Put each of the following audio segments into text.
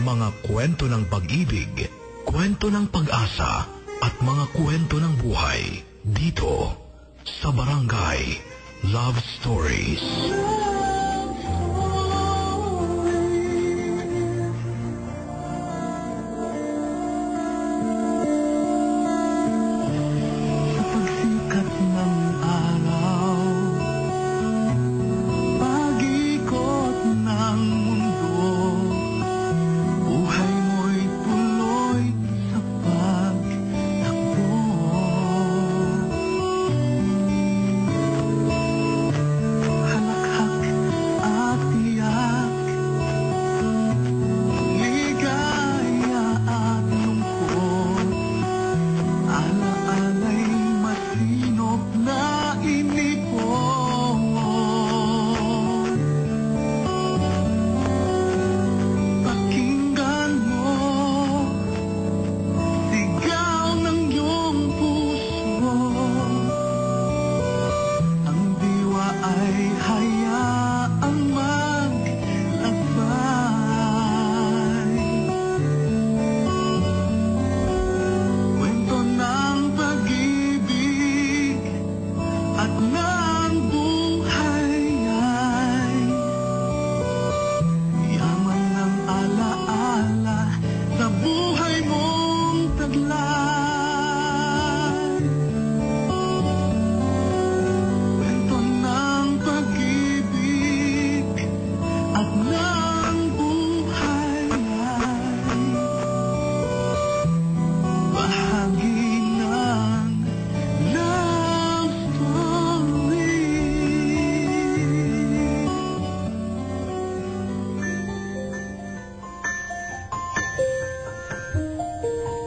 Mga kwento ng pag-ibig, kwento ng pag-asa, at mga kwento ng buhay dito sa Barangay Love Stories.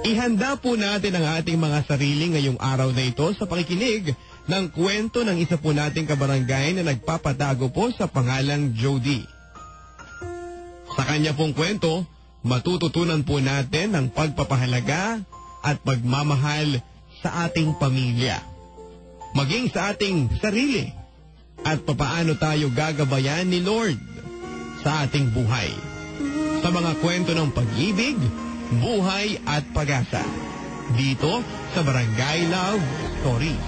Ihanda po natin ang ating mga sarili ngayong araw na ito sa pakikinig ng kwento ng isa po nating kabarangay na nagpapatago po sa pangalang Jody. Sa kanya pong kwento, matututunan po natin ang pagpapahalaga at pagmamahal sa ating pamilya, maging sa ating sarili, at papaano tayo gagabayan ni Lord sa ating buhay. Sa mga kwento ng pag-ibig, buhay at pag-asa dito sa Barangay Love Stories.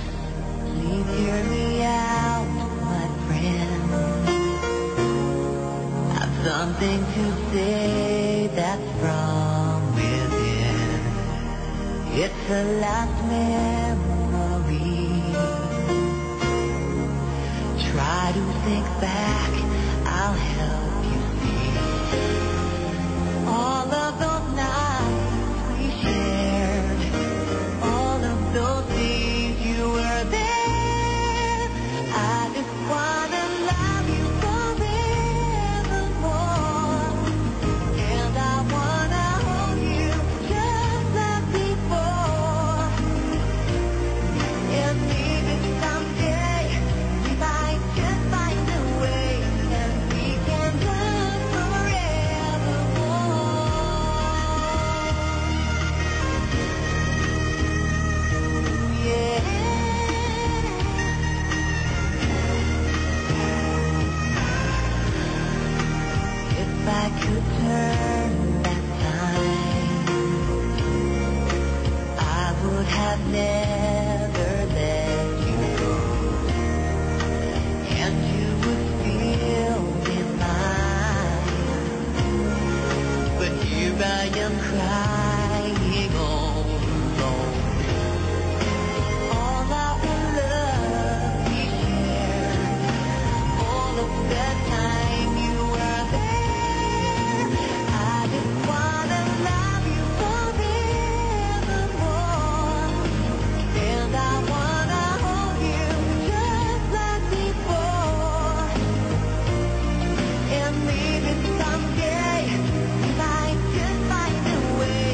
Please hear me out, my friend. I've something to say that's from within. It's a last memory. Try to think back, I'll help you see. All of those nights we shared, all of those days you were there. I just wanna love you forevermore, and I wanna hold you just like before. And maybe someday we might just find a way, and we can love forevermore. Yeah. If I could turn back time, I would have never let you go, and you would still be mine. But here I am crying all alone. All of the love we shared, all of the time you were there. I just wanna love you forevermore, and I wanna hold you just like before. And maybe someday we might just find a way,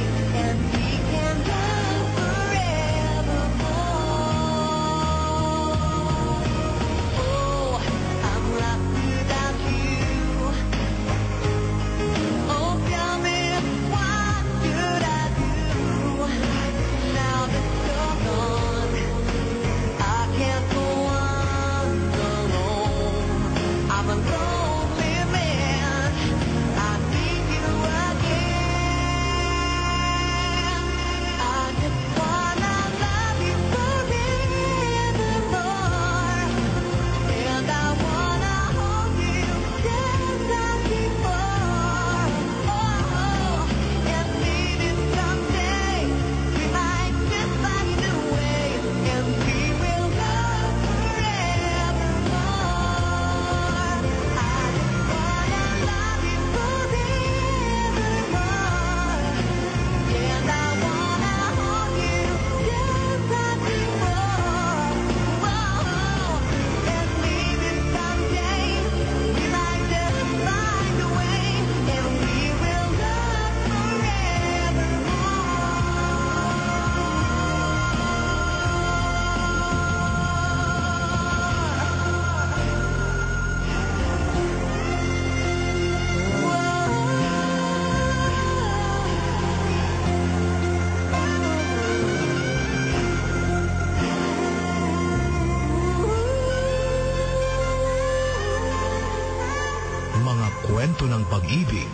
pag-ibig,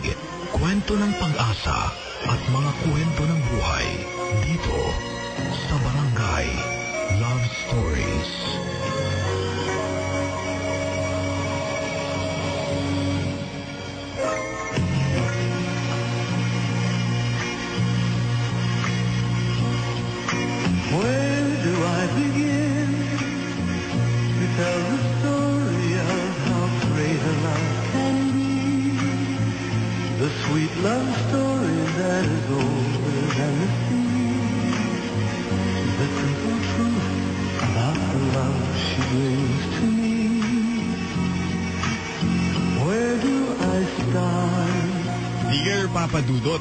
kwento ng pag-asa at mga kwento ng buhay dito sa Barangay Love Stories. Where do I begin to tell the story of how great a love can be? The sweet love story that is older than the sea. The simple truth about the love she brings to me. Where do I start? Dear Papa Dudut,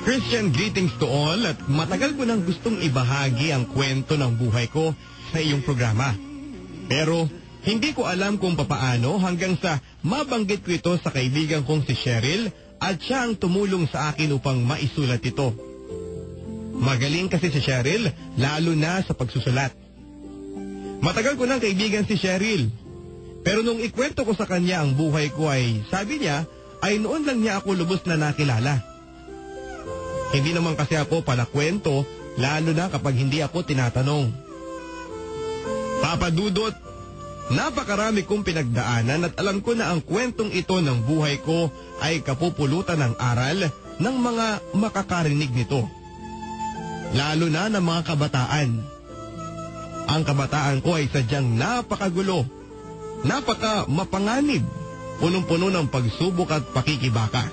Christian greetings to all at matagal ko nang gustong ibahagi ang kwento ng buhay ko sa iyong programa. Pero hindi ko alam kung papaano hanggang sa mabanggit ko ito sa kaibigan kong si Cheryl at siya ang tumulong sa akin upang maisulat ito. Magaling kasi si Cheryl, lalo na sa pagsusulat. Matagal ko nang kaibigan si Cheryl. Pero nung ikwento ko sa kanya ang buhay ko ay, sabi niya, ay noon lang niya ako lubos na nakilala. Hindi naman kasi ako palakwento, lalo na kapag hindi ako tinatanong. Papa Dudut, napakarami kong pinagdaanan at alam ko na ang kwentong ito ng buhay ko ay kapupulutan ng aral ng mga makakarinig nito. Lalo na ng mga kabataan. Ang kabataan ko ay sadyang napakagulo, napaka mapanganib, punong-puno ng pagsubok at pakikibaka.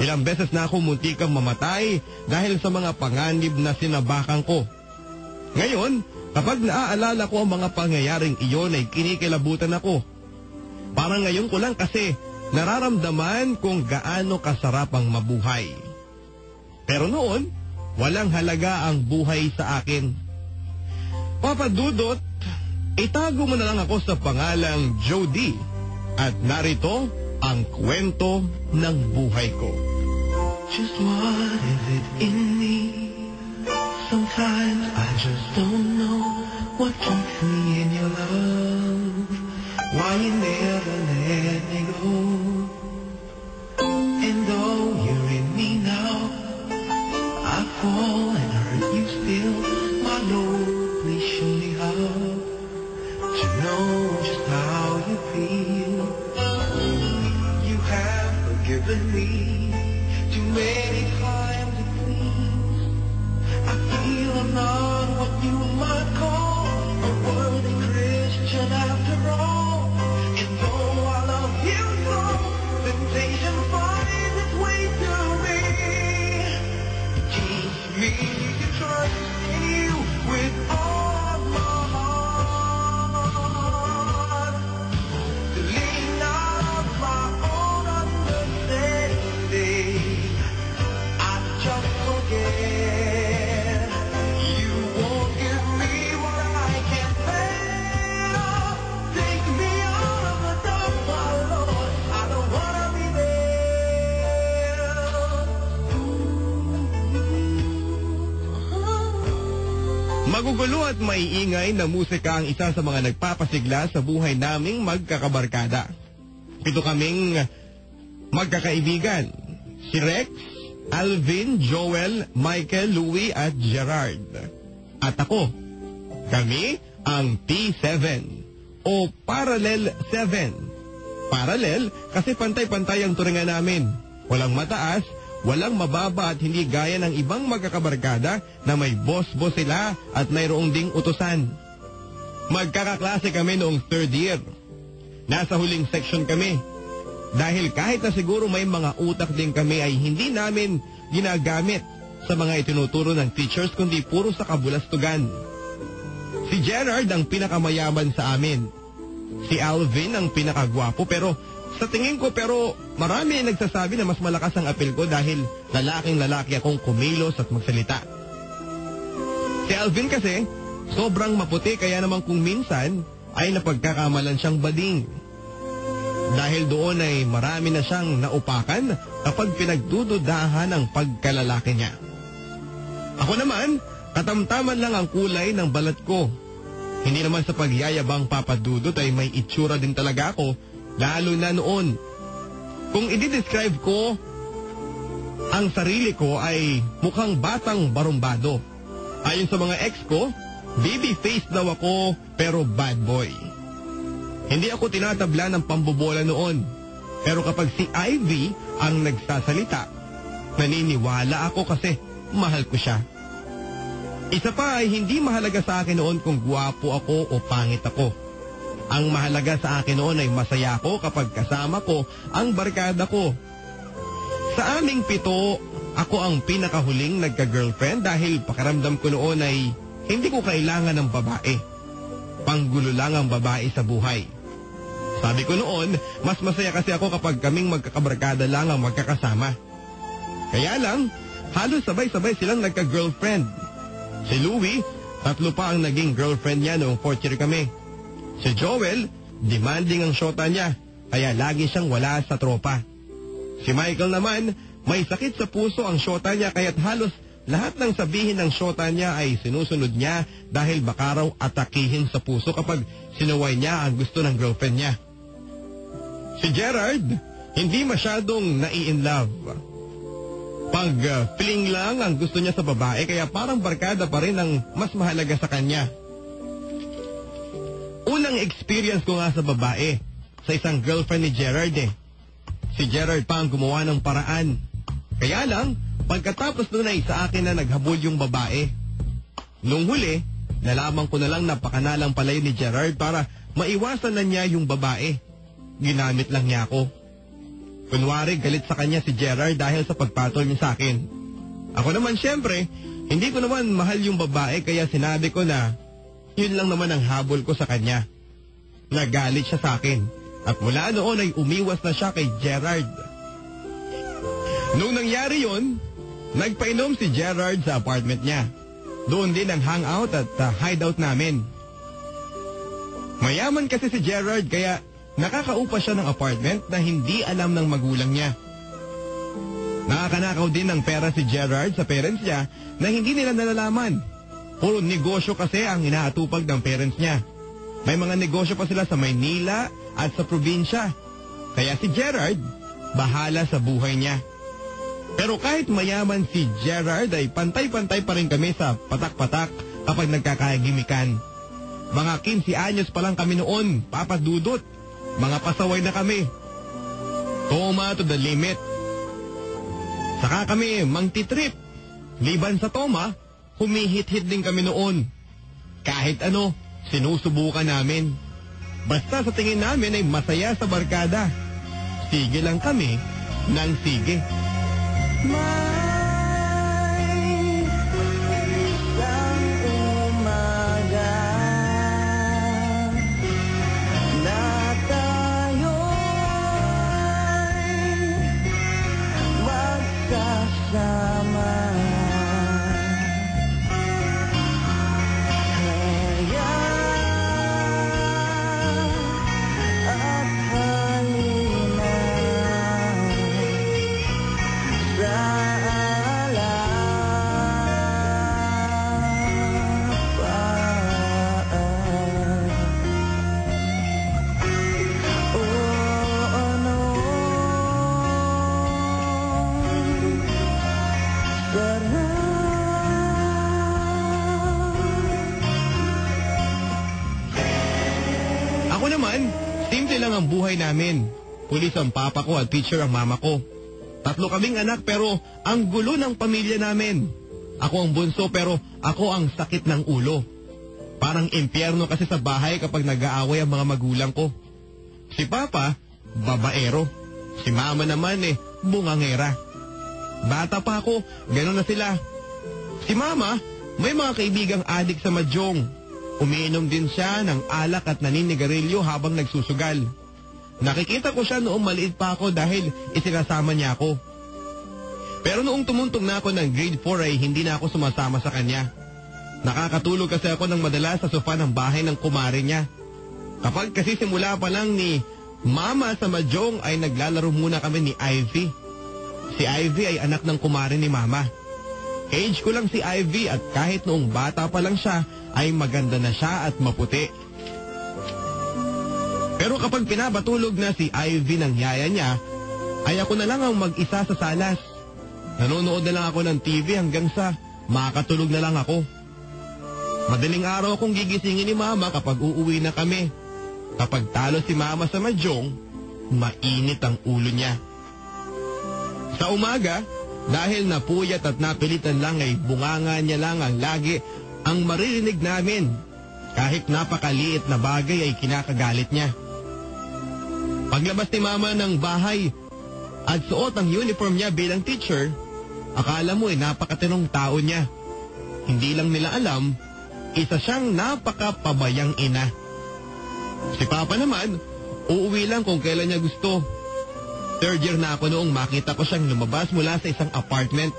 Ilang beses na ako muntikang mamatay dahil sa mga panganib na sinabakan ko. Ngayon, kapag naaalala ko ang mga pangyayaring iyon ay kinikilabutan ako. Parang ngayon ko lang kasi nararamdaman kung gaano kasarap ang mabuhay. Pero noon, walang halaga ang buhay sa akin. Papa Dudut, itago mo na lang ako sa pangalang Jody at narito ang kwento ng buhay ko. Just what is it in me? Sometimes I just don't know what keeps me in your love. Why you never let me go? And though you're in me now, I fall and hurt you still. My Lord, please show me how to know just how you feel. You have forgiven me too many times it seems. I feel I'm not what you might call a worthy Christian after all. And though I love you so, temptation finds its way to me. Teach me to trust you with all of my heart, to lean out of my own understanding. I just forget you won't give me what I can't bear. Take me out of the dark, my Lord. I don't wanna be there. Magugulo at maiingay na musika ang isa sa mga nagpapasigla sa buhay naming magkakabarkada. 7 kaming magkakaibigan. Si Rex, Alvin, Joel, Michael, Louie at Gerard. At ako. Kami ang T7 o Parallel 7. Parallel kasi pantay-pantay ang turingan namin. Walang mataas, walang mababa at hindi gaya ng ibang magkakabarkada na may boss-boss sila at mayroong ding utusan. Magkakaklase kami noong 3rd year. Nasa huling section kami. Dahil kahit na siguro may mga utak din kami ay hindi namin ginagamit sa mga itinuturo ng teachers kundi puro sa kabulastugan. Si Gerard ang pinakamayaman sa amin. Si Alvin ang pinakagwapo pero sa tingin ko marami ang nagsasabi na mas malakas ang apel ko dahil lalaking lalaki akong kumilos at magsalita. Si Alvin kasi sobrang maputi kaya naman kung minsan ay napagkakamalan siyang bading. Dahil doon ay marami na siyang naupakan kapag pinagdududahan ang pagkalalaki niya. Ako naman, katamtaman lang ang kulay ng balat ko. Hindi naman sa pagyayabang Papa Dudut ay may itsura din talaga ako, lalo na noon. Kung i-describe ko, ang sarili ko ay mukhang batang barumbado. Ayon sa mga ex ko, baby face daw ako pero bad boy. Hindi ako tinatabla ng pambobola noon. Pero kapag si Ivy ang nagsasalita, naniniwala ako kasi mahal ko siya. Isa pa ay hindi mahalaga sa akin noon kung guwapo ako o pangit ako. Ang mahalaga sa akin noon ay masaya ako kapag kasama ko ang barkada ko. Sa aming 7, ako ang pinakahuling nagka-girlfriend dahil pakiramdam ko noon ay hindi ko kailangan ng babae. Panggulo lang ang babae sa buhay. Sabi ko noon, mas masaya kasi ako kapag kaming magkakabarkada lang ang magkakasama. Kaya lang, halos sabay-sabay silang nagka-girlfriend. Si Louie, 3 pa ang naging girlfriend niya noong 4th year kami. Si Joel, demanding ang syota niya, kaya lagi siyang wala sa tropa. Si Michael naman, may sakit sa puso ang syota niya kaya't halos lahat ng sabihin ng syota niya ay sinusunod niya dahil baka raw atakihin sa puso kapag sinuway niya ang gusto ng girlfriend niya. Si Gerard, hindi masyadong nai-in-love. Pag-fling lang ang gusto niya sa babae kaya parang barkada pa rin ang mas mahalaga sa kanya. Unang experience ko nga sa babae, sa isang girlfriend ni Gerard eh. Si Gerard pa ang gumawa ng paraan. Kaya lang, pagkatapos nun ay sa akin na naghabol yung babae. Nung huli, nalaman ko na lang napakanalang pala yun ni Gerard para maiwasan na niya yung babae. Ginamit lang niya ako. Kunwari galit sa kanya si Gerard dahil sa pagpatol niya sa akin. Ako naman syempre, hindi ko naman mahal yung babae kaya sinabi ko na yun lang naman ang habol ko sa kanya. Nagalit siya sa akin at mula noon ay umiwas na siya kay Gerard. Nung nangyari yun, nagpainom si Gerard sa apartment niya. Doon din ang hangout at hideout namin. Mayaman kasi si Gerard kaya nakakaupa siya ng apartment na hindi alam ng magulang niya. Nakakanakaw din ng pera si Gerard sa parents niya na hindi nila nalalaman. Puro negosyo kasi ang inaatupag ng parents niya. May mga negosyo pa sila sa Maynila at sa probinsya. Kaya si Gerard, bahala sa buhay niya. Pero kahit mayaman si Gerard ay pantay-pantay pa rin kami sa patak-patak kapag nagkakagimikan. Mga 15 anyos pa lang kami noon, Papa Dudut. Mga pasaway na kami. Toma to the limit. Saka kami mangtitrip. Liban sa Toma, humihit-hit din kami noon. Kahit ano, sinusubukan namin. Basta sa tingin namin ay masaya sa barkada. Sige lang kami ng sige. May isang umaga na tayo'y magkasama. Kaya at halina sa alapaan. O ano sarap. Ako naman, simple lang ang buhay namin. Pulis ang papa ko at teacher ang mama ko. 3 kaming anak pero ang gulo ng pamilya namin. Ako ang bunso pero ako ang sakit ng ulo. Parang impyerno kasi sa bahay kapag nag-aaway ang mga magulang ko. Si papa, babaero. Si mama naman bungangera. Bata pa ako, gano'n na sila. Si mama, may mga kaibigang adik sa mahjong. Umiinom din siya ng alak at naninigarilyo habang nagsusugal. Nakikita ko siya noong maliit pa ako dahil isinasama niya ako. Pero noong tumuntong na ako ng grade 4 ay hindi na ako sumasama sa kanya. Nakakatulog kasi ako ng madalas sa sofa ng bahay ng kumare niya. Kapag kasi simula pa lang ni mama sa mahjong ay naglalaro muna kami ni Ivy. Si Ivy ay anak ng kumare ni mama. Age ko lang si Ivy at kahit noong bata pa lang siya ay maganda na siya at maputi. Pero kapag pinabatulog na si Ivy ng yaya niya, ay ako na lang ang mag-isa sa salas. Nanonood na lang ako ng TV hanggang sa makatulog na lang ako. Madaling araw akong gigisingin ni Mama kapag uuwi na kami. Kapag talo si Mama sa mahjong, mainit ang ulo niya. Sa umaga, dahil napuyat at napilitan lang ay bunganga niya lang ang lagi ang maririnig namin. Kahit napakaliit na bagay ay kinakagalit niya. Paglabas ni Mama ng bahay at suot ang uniform niya bilang teacher, akala mo ay napakatinong tao niya. Hindi lang nila alam, isa siyang napakapabayang ina. Si Papa naman, uuwi lang kung kailan niya gusto. Third year na ako noong makita ko siyang lumabas mula sa isang apartment.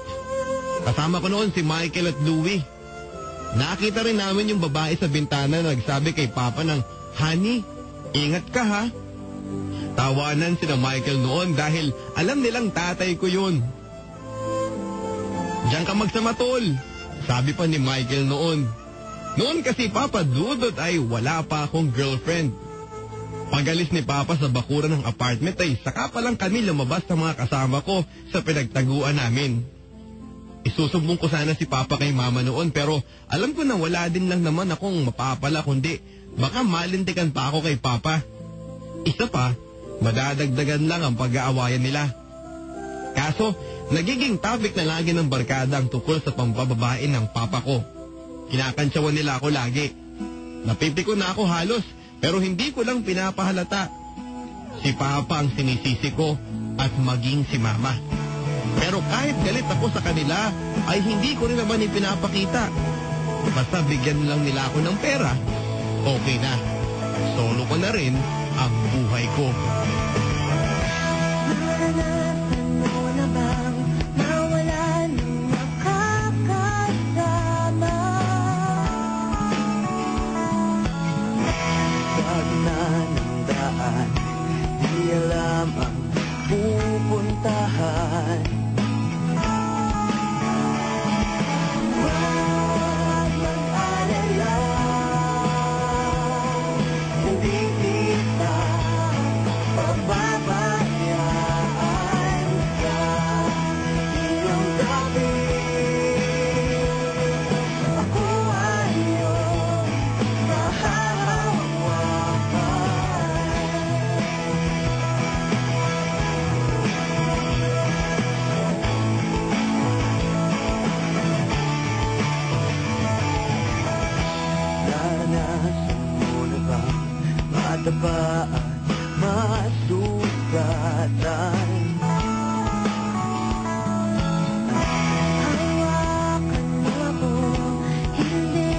Kasama ko noon si Michael at Louie. Nakita rin namin yung babae sa bintana na nagsabi kay Papa ng, "Honey, ingat ka ha." Tawanan sina Michael noon dahil alam nilang tatay ko yun. "Diyan ka magsama tol," sabi pa ni Michael noon. Noon kasi Papa Dudot ay wala pa akong girlfriend. Pagalis ni Papa sa bakuran ng apartment ay saka pa lang kami lumabas sa mga kasama ko sa pinagtaguan namin. Isusumbong ko sana si Papa kay Mama noon pero alam ko na wala din lang naman akong mapapala kundi baka malintikan pa ako kay Papa. Isa pa, madadagdagan lang ang pag-aawayan nila. Kaso, nagiging topic na lagi ng barkada ang tungkol sa pambababae ng Papa ko. Kinakantsawan nila ako lagi. Napipiko na ako halos pero hindi ko lang pinapahalata. Si Papa ang sinisisi ko at maging si Mama. Pero kahit galit ako sa kanila ay hindi ko rin naman ipinapakita. Basta bigyan lang nila ako ng pera, okay na. Solo ko na rin ang buhay ko. Naranasan mo na bang mawalan ng makakasama? Pagna ng daan, di alam ang pupuntahan. Huwag mag-alala, Hindi kita pababayaan sa iyong gabi. ako ay iyong mahahawakan. Naranasan mo na bang matapaan, masugatan? Hawakan mo ako, hindi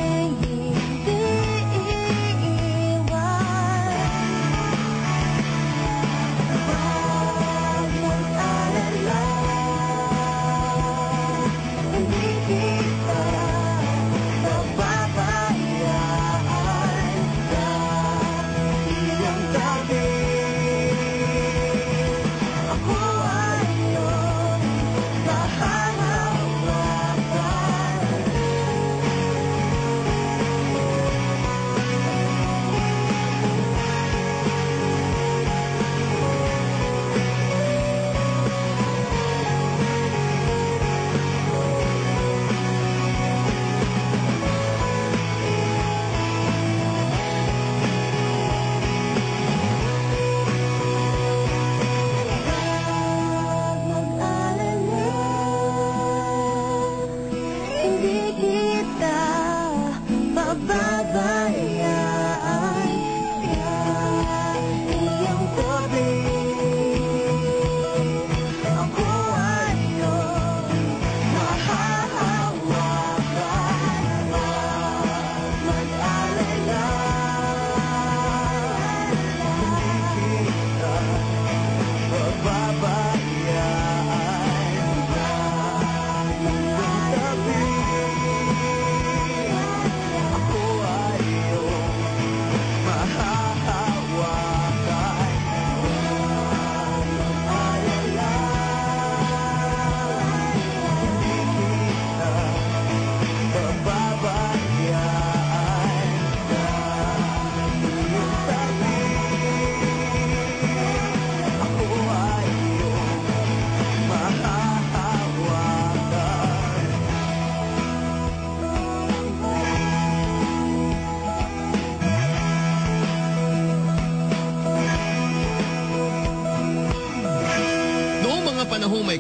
iiwan. Huwag mag-alala, hindi kita pababayaan sa iyong tabi.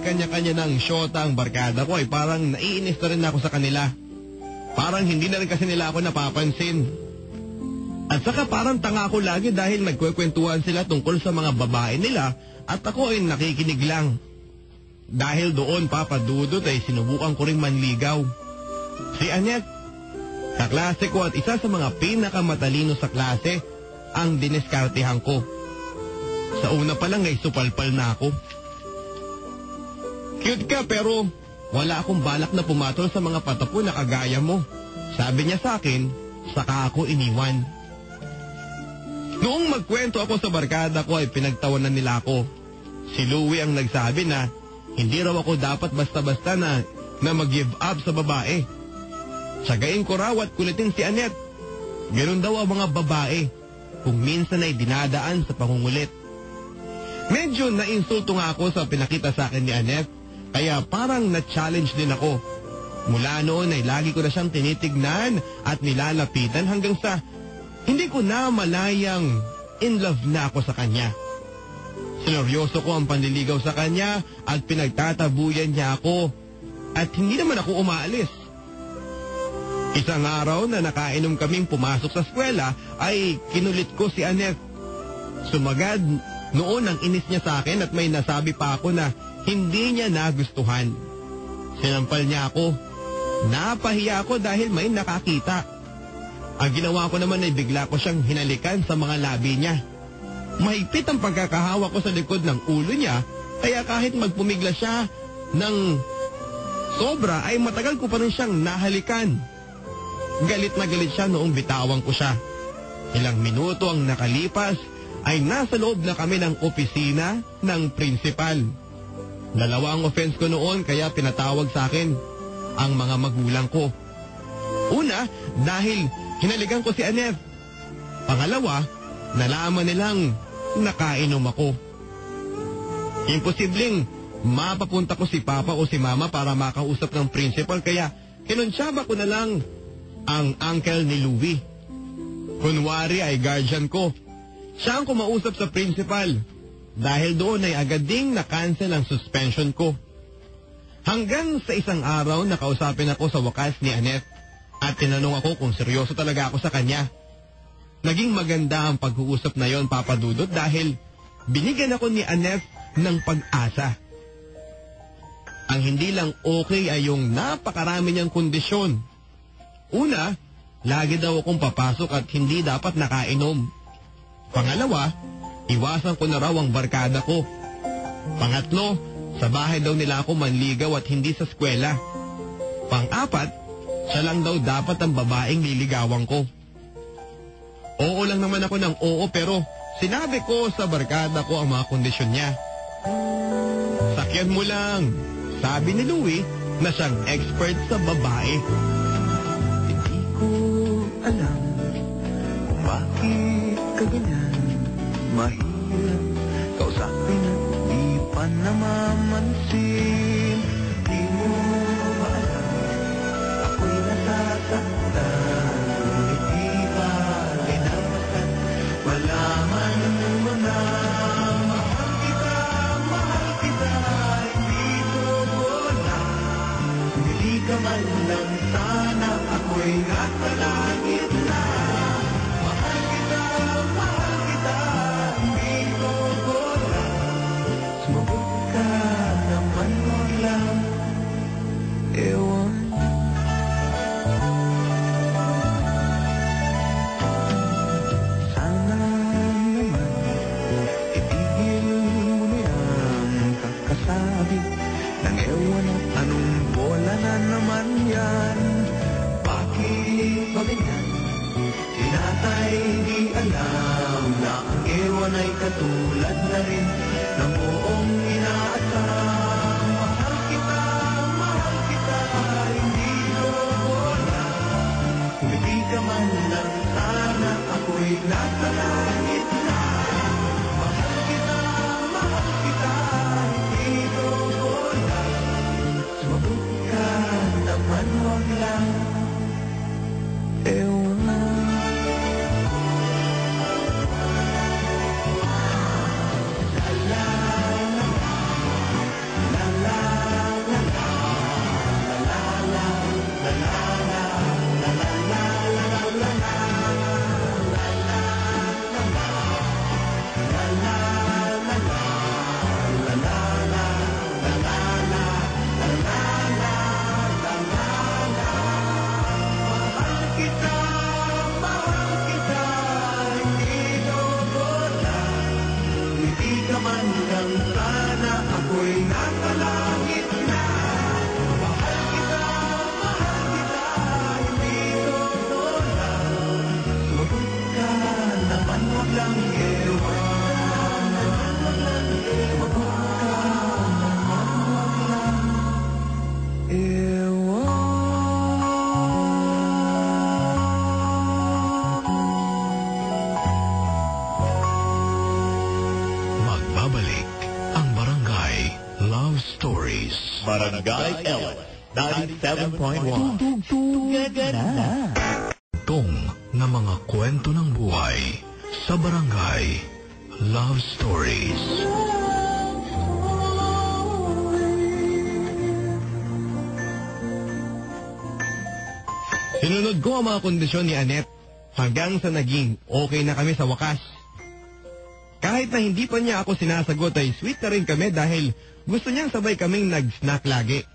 kanya-kanya ng syota ang barkada ko ay parang naiinis na rin ako sa kanila. Parang hindi na rin kasi nila ako napapansin. At saka parang tanga ako lagi dahil nagkwekwentuhan sila tungkol sa mga babae nila at ako ay nakikinig lang. Dahil doon, Papa Dudut, ay sinubukan ko ring manligaw. Si Annette, kaklase ko at isa sa mga pinakamatalino sa klase, ang diniskartehan ko. Sa una pa lang ay supalpal na ako. Cute ka pero wala akong balak na pumatol sa mga patapo na kagaya mo. Sabi niya sa akin, saka ako iniwan. Noong magkwento ako sa barkada ko ay pinagtawanan nila ako. Si Louie ang nagsabi na hindi raw ako dapat basta-basta na mag-give up sa babae. Sagain ko raw at kulitin si Annette. Ganun daw ang mga babae kung minsan ay dinadaan sa pangungulit. Medyo nainsulto nga ako sa pinakita sa akin ni Annette, kaya parang na-challenge din ako. Mula noon ay lagi ko na siyang tinitignan at nilalapitan hanggang sa hindi ko na malayang in love na ako sa kanya. Sineryoso ko ang panliligaw sa kanya at pinagtatabuyan niya ako at hindi naman ako umaalis. Isang araw na nakainom kaming pumasok sa eskwela ay kinulit ko si Annette. Sumagad noon ang inis niya sa akin at may nasabi pa ako na hindi niya nagustuhan. Sinampal niya ako. Napahiya ako dahil may nakakita. Ang ginawa ko naman ay bigla ko siyang hinalikan sa mga labi niya. Mahigpit ang pagkakahawa ko sa likod ng ulo niya, kaya kahit magpumigla siya ng sobra ay matagal ko pa rin siyang nahalikan. Galit na galit siya noong bitawan ko siya. Ilang minuto ang nakalipas ay nasa loob na kami ng opisina ng principal. Dalawa ang offense ko noon kaya pinatawag sa akin ang mga magulang ko. Una, dahil hinalikan ko si Annette. Pangalawa, nalaman nilang nakainom ako. Imposibleng mapapunta ko si Papa o si Mama para makausap ng principal kaya kinunsyaba ko na lang ang uncle ni Louie. Kunwari ay guardian ko. Siya ang kumausap sa principal. Dahil doon ay agad ding na-cancel ang suspension ko. Hanggang sa isang araw nakausapin ako sa wakas ni Annette at tinanong ako kung seryoso talaga ako sa kanya. Naging maganda ang pag-uusap na yon, Papa Dudut, dahil binigyan ako ni Annette ng pag-asa. Ang hindi lang okay ay yung napakarami niyang kondisyon. Una, lagi daw akong papasok at hindi dapat nakainom. Pangalawa, iwasan ko na raw ang barkada ko. Pangatlo, sa bahay daw nila ako manligaw at hindi sa eskwela. Pang-apat, siya lang daw dapat ang babaeng liligawan ko. Oo lang naman ako ng oo pero sinabi ko sa barkada ko ang mga kondisyon niya. Sakyan mo lang, sabi ni Louie na siyang expert sa babae. Hindi ko alam kung bakit ka ganyan. Mahirap kausapin at di pa namamansin. Di mo ba alam ako'y nasasaktan? Ngunit di ba linawasan malaman mo na mahal kita, hindi ko lang. Hindi ka man lang sana ako'y nasa langit na. Mahal kita, hindi ko lang. Sumagot ka naman, wag lang. Ewan. Sana naman itigil mo na yan kakasabi ng ewan at anong bola na naman yan. Bakit ba ganyan? Tinatay di alam na ang ewan ay katulad na rin ng buong inaasam. Mahal kita, hindi ko lang. Kung hindi ka man lang sana ako'y nasa langit na. Mahal kita, hindi ko lang. Sumagot ka naman, wag lang. Ewan. Barangay L 97.1. Tugtugtugad na. Tong na mga kwento ng buhay sa Barangay Love Stories. Sinunod ko ang mga kondisyon ni Annette hanggang sa naging okay na kami sa wakas. Kahit na hindi pa niya ako sinasagot ay sweet na rin kami dahil gusto niyang sabay kaming nag-snack lagi.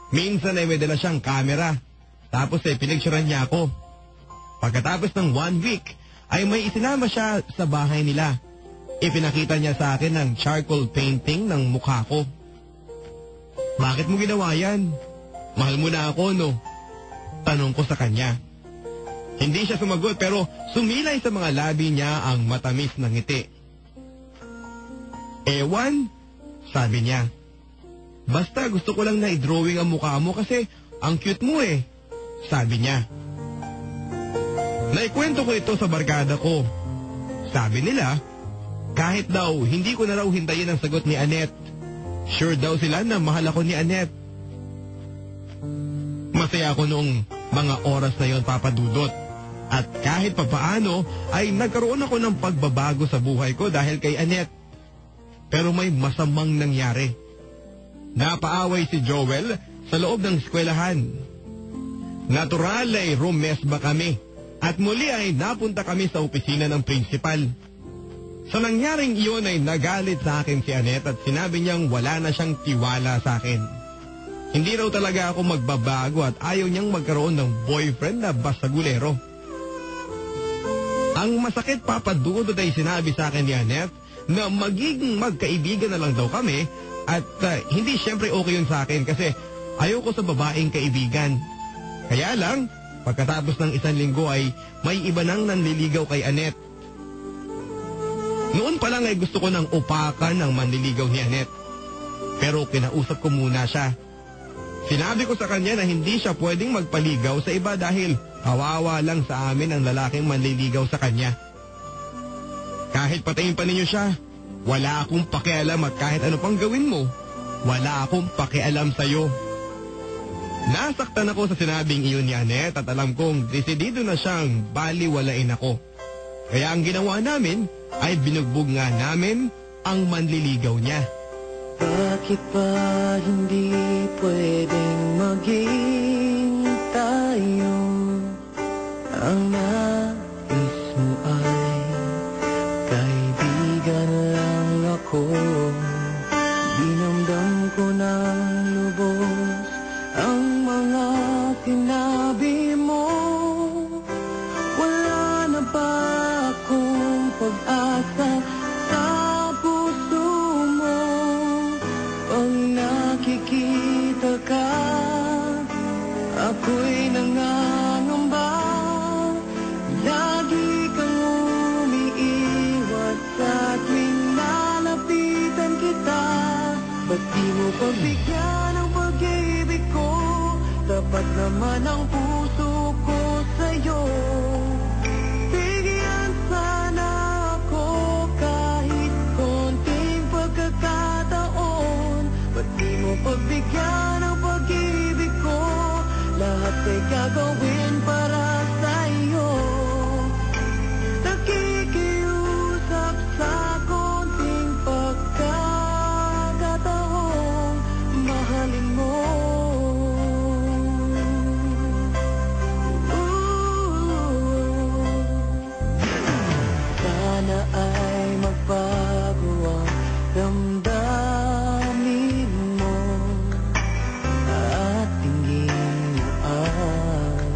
Minsan ay may dala siyang camera, tapos ay pinicturean niya ako. Pagkatapos ng 1 week ay may isinama siya sa bahay nila. Ipinakita niya sa akin ng charcoal painting ng mukha ko. Bakit mo ginawa yan? Mahal mo na ako, no? Tanong ko sa kanya. Hindi siya sumagot pero sumilay sa mga labi niya ang matamis na ngiti. Ewan, sabi niya. Basta gusto ko lang na i-drawing ang mukha mo kasi ang cute mo eh, sabi niya. Naikwento ko ito sa barkada ko. Sabi nila, kahit daw hindi ko na raw hintayin ang sagot ni Annette. Sure daw sila na mahal ako ni Annette. Masaya ako noong mga oras na yon, Papa Dudot. At kahit papaano ay nagkaroon ako ng pagbabago sa buhay ko dahil kay Annette. Pero may masamang nangyari. Napaaway si Joel sa loob ng eskwelahan. Natural ay rumesba kami at muli ay napunta kami sa opisina ng prinsipal. Sa nangyaring iyon ay nagalit sa akin si Annette at sinabi niyang wala na siyang tiwala sa akin. Hindi raw talaga ako magbabago at ayaw niyang magkaroon ng boyfriend na basagulero. Ang masakit, Papa Dudot, ay sinabi sa akin ni Annette na magiging magkaibigan na lang daw kami at hindi siyempre okay yun sa akin kasi ayoko sa babaeng kaibigan. Kaya lang, pagkatapos ng 1 linggo ay may iba nang nanliligaw kay Annette. Noon pa lang ay gusto ko nang upakan ang manliligaw ni Annette. Pero kinausap ko muna siya. Sinabi ko sa kanya na hindi siya pwedeng magpaligaw sa iba dahil kawawa lang sa amin ang lalaking manliligaw sa kanya. Kahit patayin pa ninyo siya, wala akong pakialam at kahit ano pang gawin mo, wala akong pakialam sa'yo. Nasaktan ako sa sinabing iyon ni Annette at alam kong desidido na siyang baliwalain ako. Kaya ang ginawa namin ay binugbog nga namin ang manliligaw niya. Bakit ba hindi pwedeng maging tayo? Ang nais mo ay kaibigan lang ako. Dinamdam ko ng lubos ang mga sinabi mo. Wala na ba akong pag-asa sa puso mo? Pag nakikita ka, ako'y nangangamba. Lagi kang umiiwas sa tuwing nalapitan kita. Ba't di mo pagbigyan ang pag-ibig ko? Tapat naman ang puso ko sa'yo. Bigyan sana ako kahit konting pagkakataon. Ba't di mo pagbigyan ang pag-ibig ko? Lahat ay gagawin para sa'yo. Nakikiusap sa konting pagkakataon. Mahalin mo. Sana ay magbago ang damdamin mo at tingin mo ay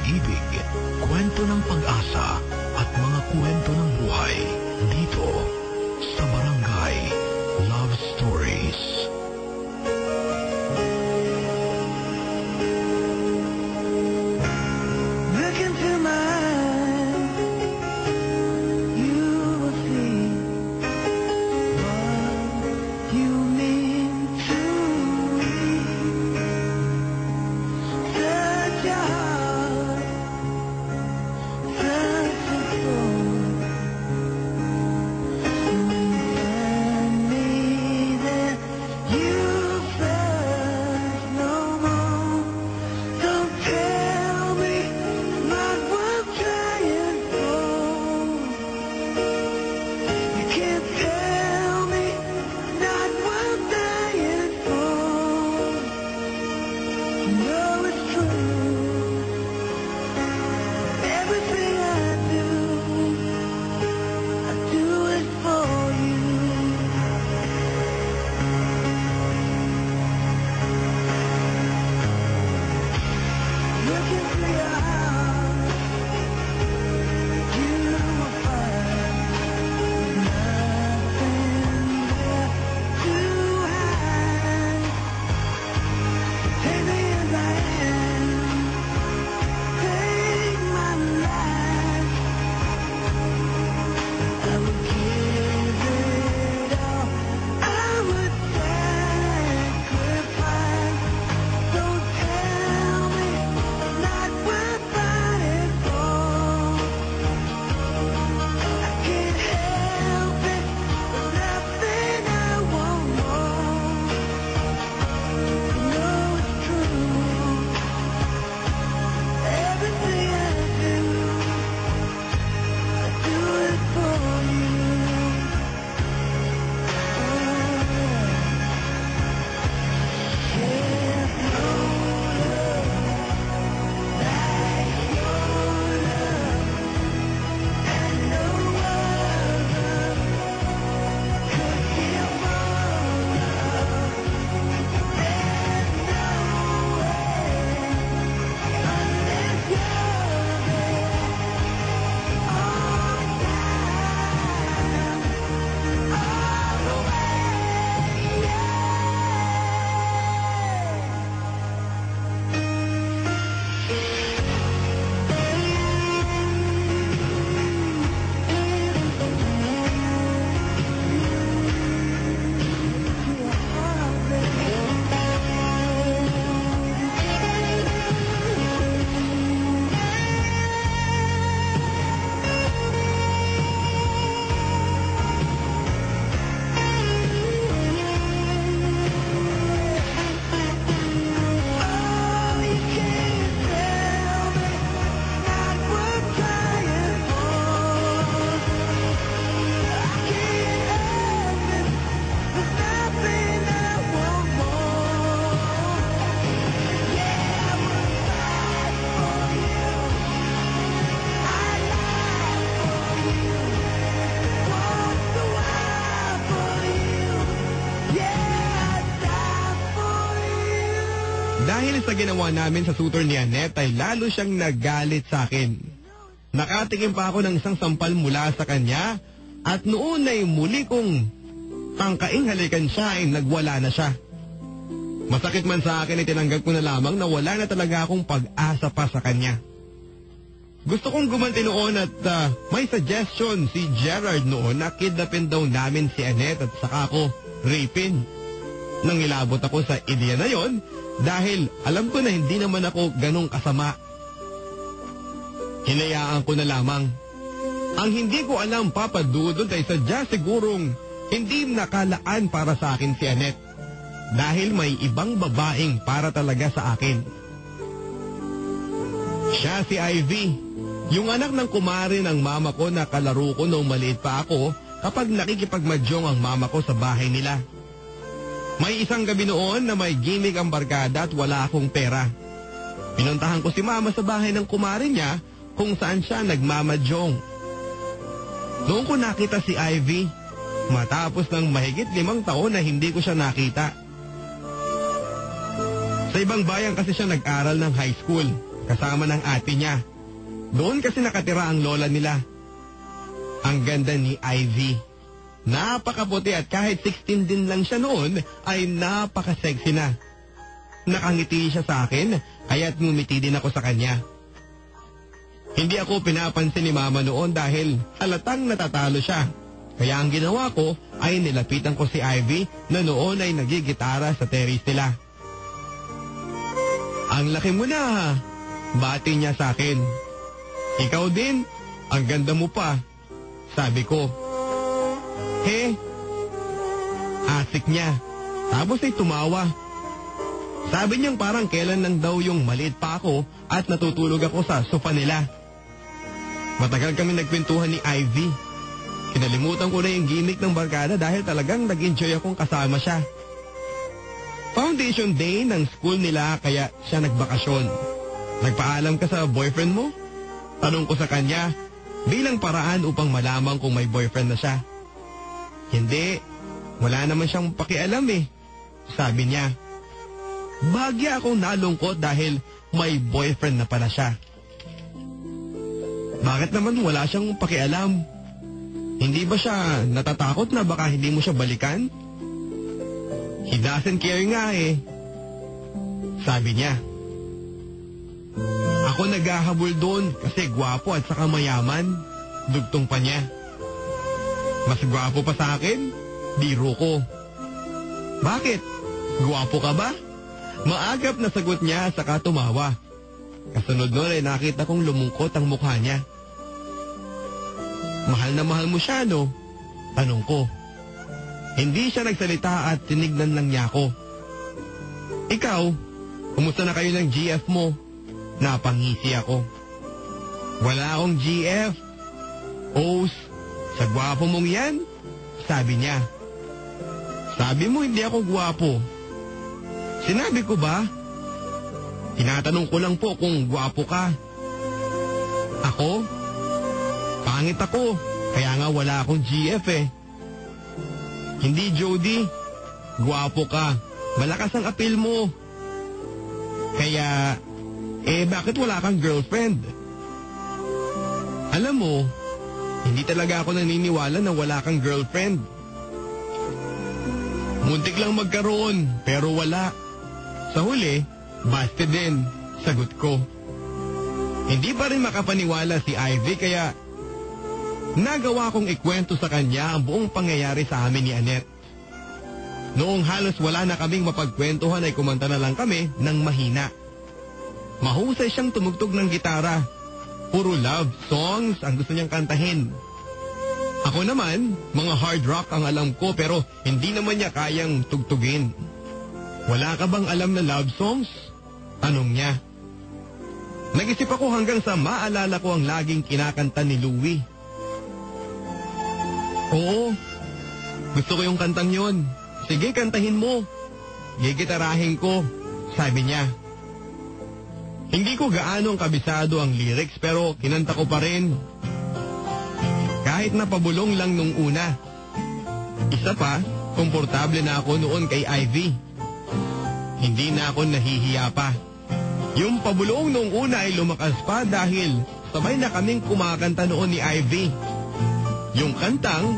pag-ibig, kwento ng pag-asa at mga kwento ng buhay dito sa Barangay Love Stories. Look into my eyes, you will see what you mean to me. Such a heart, such a soul. When me that you first no more. Don't tell me not worth trying for. You can't tell me not worth dying for. You know it's true. Everything I do it for you. Look into your eyes, you will find nothing there to hide. Take me as I am, take my life. I would give it all, I would sacrifice. Don't tell me not worth fighting for. I can't help it, nothing I want more. You know it's true. Everything I do it for you. Dahil sa ginawa namin sa sutor ni Annette ay lalo siyang nagalit sa akin. Nakatingin pa ako ng isang sampal mula sa kanya at noon ay muli kong tangkaing halikan siya ay nagwala na siya. Masakit man sa akin ay tinanggap ko na lamang na wala na talaga akong pag-asa pa sa kanya. Gusto kong gumanti noon at may suggestion si Gerard noon na kidnapin daw namin si Annette at saka ako rapin. Nang ilabot ako sa ideya na yon dahil alam ko na hindi naman ako ganong kasama. Hinayaan ko na lamang. Ang hindi ko alam, Papa Dudut, ay sadya sigurong hindi nakalaan para sa akin si Annette. Dahil may ibang babaeng para talaga sa akin. Siya si Ivy, yung anak ng kumare ng mama ko na kalaro ko noong maliit pa ako kapag nakikipagmadyong ang mama ko sa bahay nila. May isang gabi noon na may gimmick ang barkada at wala akong pera. Pinuntahan ko si mama sa bahay ng kumare niya kung saan siya nagmamadyong. Noon ko nakita si Ivy, matapos ng mahigit 5 taon na hindi ko siya nakita. Sa ibang bayan kasi siya nag-aral ng high school. kasama ng ate niya. Doon kasi nakatira ang lola nila. Ang ganda ni Ivy. Napakaputi at kahit 16 din lang siya noon ay napaka-sexy na. Nakangiti siya sa akin kaya't ngumiti din ako sa kanya. Hindi ako pinapansin ni mama noon dahil halatang natatalo siya. Kaya ang ginawa ko ay nilapitan ko si Ivy na noon ay nagigitara sa terrace nila. Ang laki mo na, bati niya sa akin. Ikaw din, ang ganda mo pa, sabi ko. He, asik niya. Tapos ay tumawa. Sabi niyang parang kailan lang daw yung maliit pa ako at natutulog ako sa sofa nila. Matagal kami nagkwentuhan ni Ivy. Kinalimutan ko na yung gimmick ng barkada dahil talagang nag-enjoy akong kasama siya. Foundation day ng school nila kaya siya nagbakasyon. Nagpaalam ka sa boyfriend mo? Tanong ko sa kanya bilang paraan upang malaman kung may boyfriend na siya. Hindi, wala naman siyang pakialam eh, sabi niya. Bagya akong nalungkot dahil may boyfriend na pala siya. Bakit naman wala siyang pakialam? Hindi ba siya natatakot na baka hindi mo siya balikan? He doesn't care nga eh, sabi niya. Ako naghahabol doon kasi gwapo at saka mayaman, dugtong pa niya. Mas gwapo pa sa akin, biro ko. Bakit? Gwapo ka ba? Maagap na sagot niya saka tumawa. Kasunod nun ay nakita kong lumungkot ang mukha niya. Mahal na mahal mo siya, no? Tanong ko. Hindi siya nagsalita at tinignan lang niya ako. Ikaw, kumusta na kayo ng GF mo? Napangisi ako. Wala akong GF. Os, sa gwapo mong yan? Sabi niya. Sabi mo hindi ako gwapo. Sinabi ko ba? Tinatanong ko lang po kung gwapo ka. Ako? Pangit ako, kaya nga wala akong GF eh. Hindi Jody, gwapo ka, malakas ang appeal mo. Kaya, bakit wala kang girlfriend? Alam mo, hindi talaga ako naniniwala na wala kang girlfriend. Muntik lang magkaroon, pero wala. Sa huli, busted din, sagot ko. Hindi pa rin makapaniwala si Ivy kaya nagawa kong ikwento sa kanya ang buong pangyayari sa amin ni Annette. Noong halos wala na kaming mapagkwentuhan ay kumanta na lang kami ng mahina. Mahusay siyang tumugtog ng gitara. Puro love songs ang gusto niyang kantahin. Ako naman, mga hard rock ang alam ko pero hindi naman niya kayang tugtugin. Wala ka bang alam na love songs? Tanong niya. Nag-isip ako hanggang sa maalala ko ang laging kinakanta ni Louie. Oo, gusto ko yung kantang yon. Sige, kantahin mo. Gigitarahin ko, sabi niya. Hindi ko gaanong kabisado ang lyrics pero kinanta ko pa rin. Kahit napabulong lang nung una. Isa pa, komportable na ako noon kay Ivy. Hindi na ako nahihiya pa. Yung pabulong nung una ay lumakas pa dahil sabay na kaming kumakanta noon ni Ivy. Yung kantang,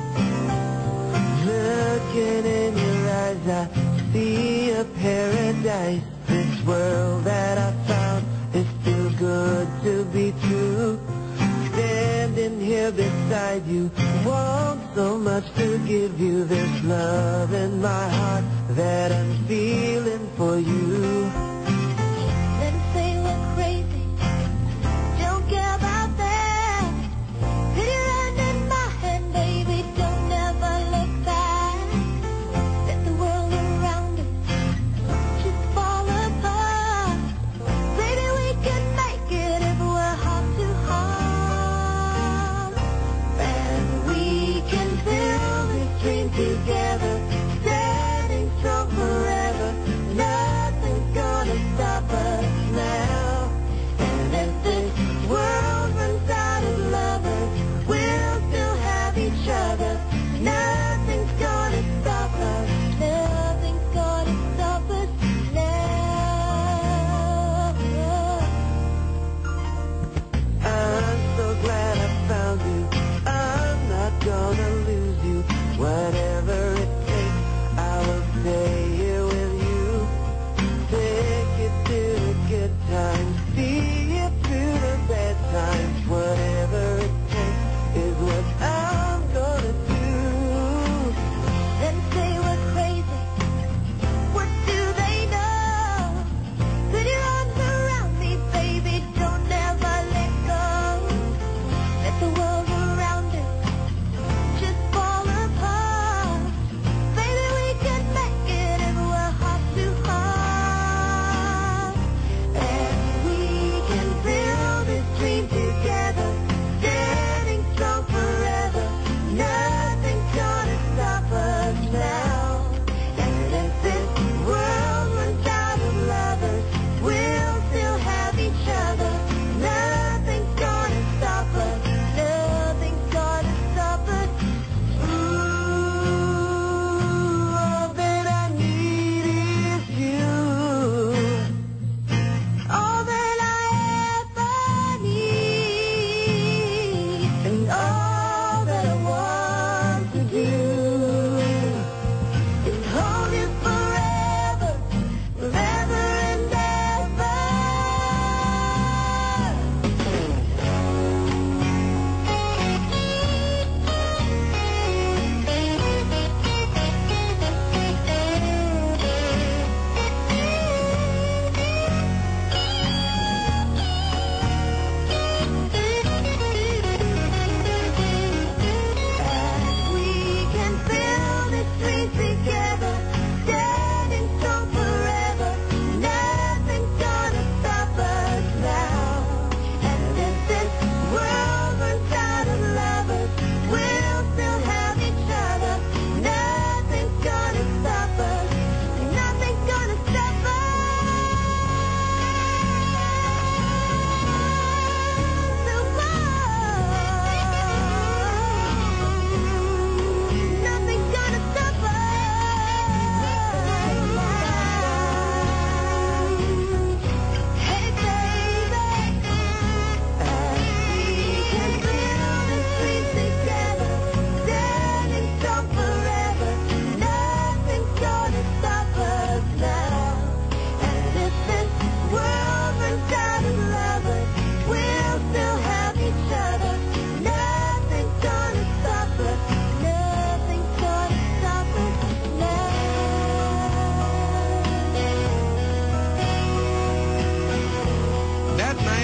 Looking in your eyes, I see a paradise. This world that I found is too good to be true. Standing here beside you, want so much to give you this love in my heart that I'm feeling for you. Let me say we're crazy. Don't care about that. Put your hand in my hand, baby. Don't ever look back. Let the world around us just fall apart. Baby, we can make it if we're heart to heart. And we can build this dream together. Standing strong forever. Nothing's gonna stop us now. And if this world runs out of lovers, we'll still have each other. Nothing's gonna stop us. Nothing's gonna stop us now.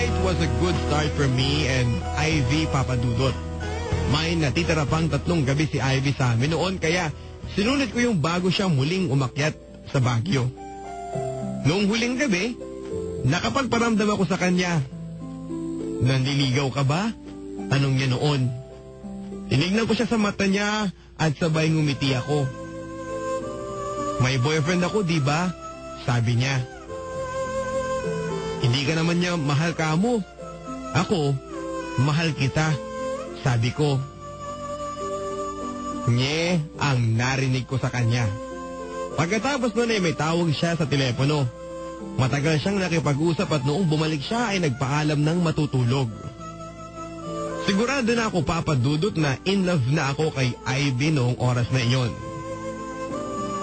night was a good start for me and Ivy Papadudot. May natitira pang 3 gabi si Ivy sa amin noon kaya sinulit ko yung bago siya muling umakyat sa Baguio. Noong huling gabi, nakapagparamdam ako sa kanya. Nanliligaw ka ba? Tanong niya noon. Tinignan ko siya sa mata niya at sabay ngumiti ako. May boyfriend ako, di ba? Sabi niya. Hindi ka naman niya mahal ka mo. Ako, mahal kita. Sabi ko. Nye ang narinig ko sa kanya. Pagkatapos nun ay may tawag siya sa telepono. Matagal siyang nakipag-usap at noong bumalik siya ay nagpaalam ng matutulog. Sigurado na ako Papadudot na in love na ako kay Ivy noong oras na iyon.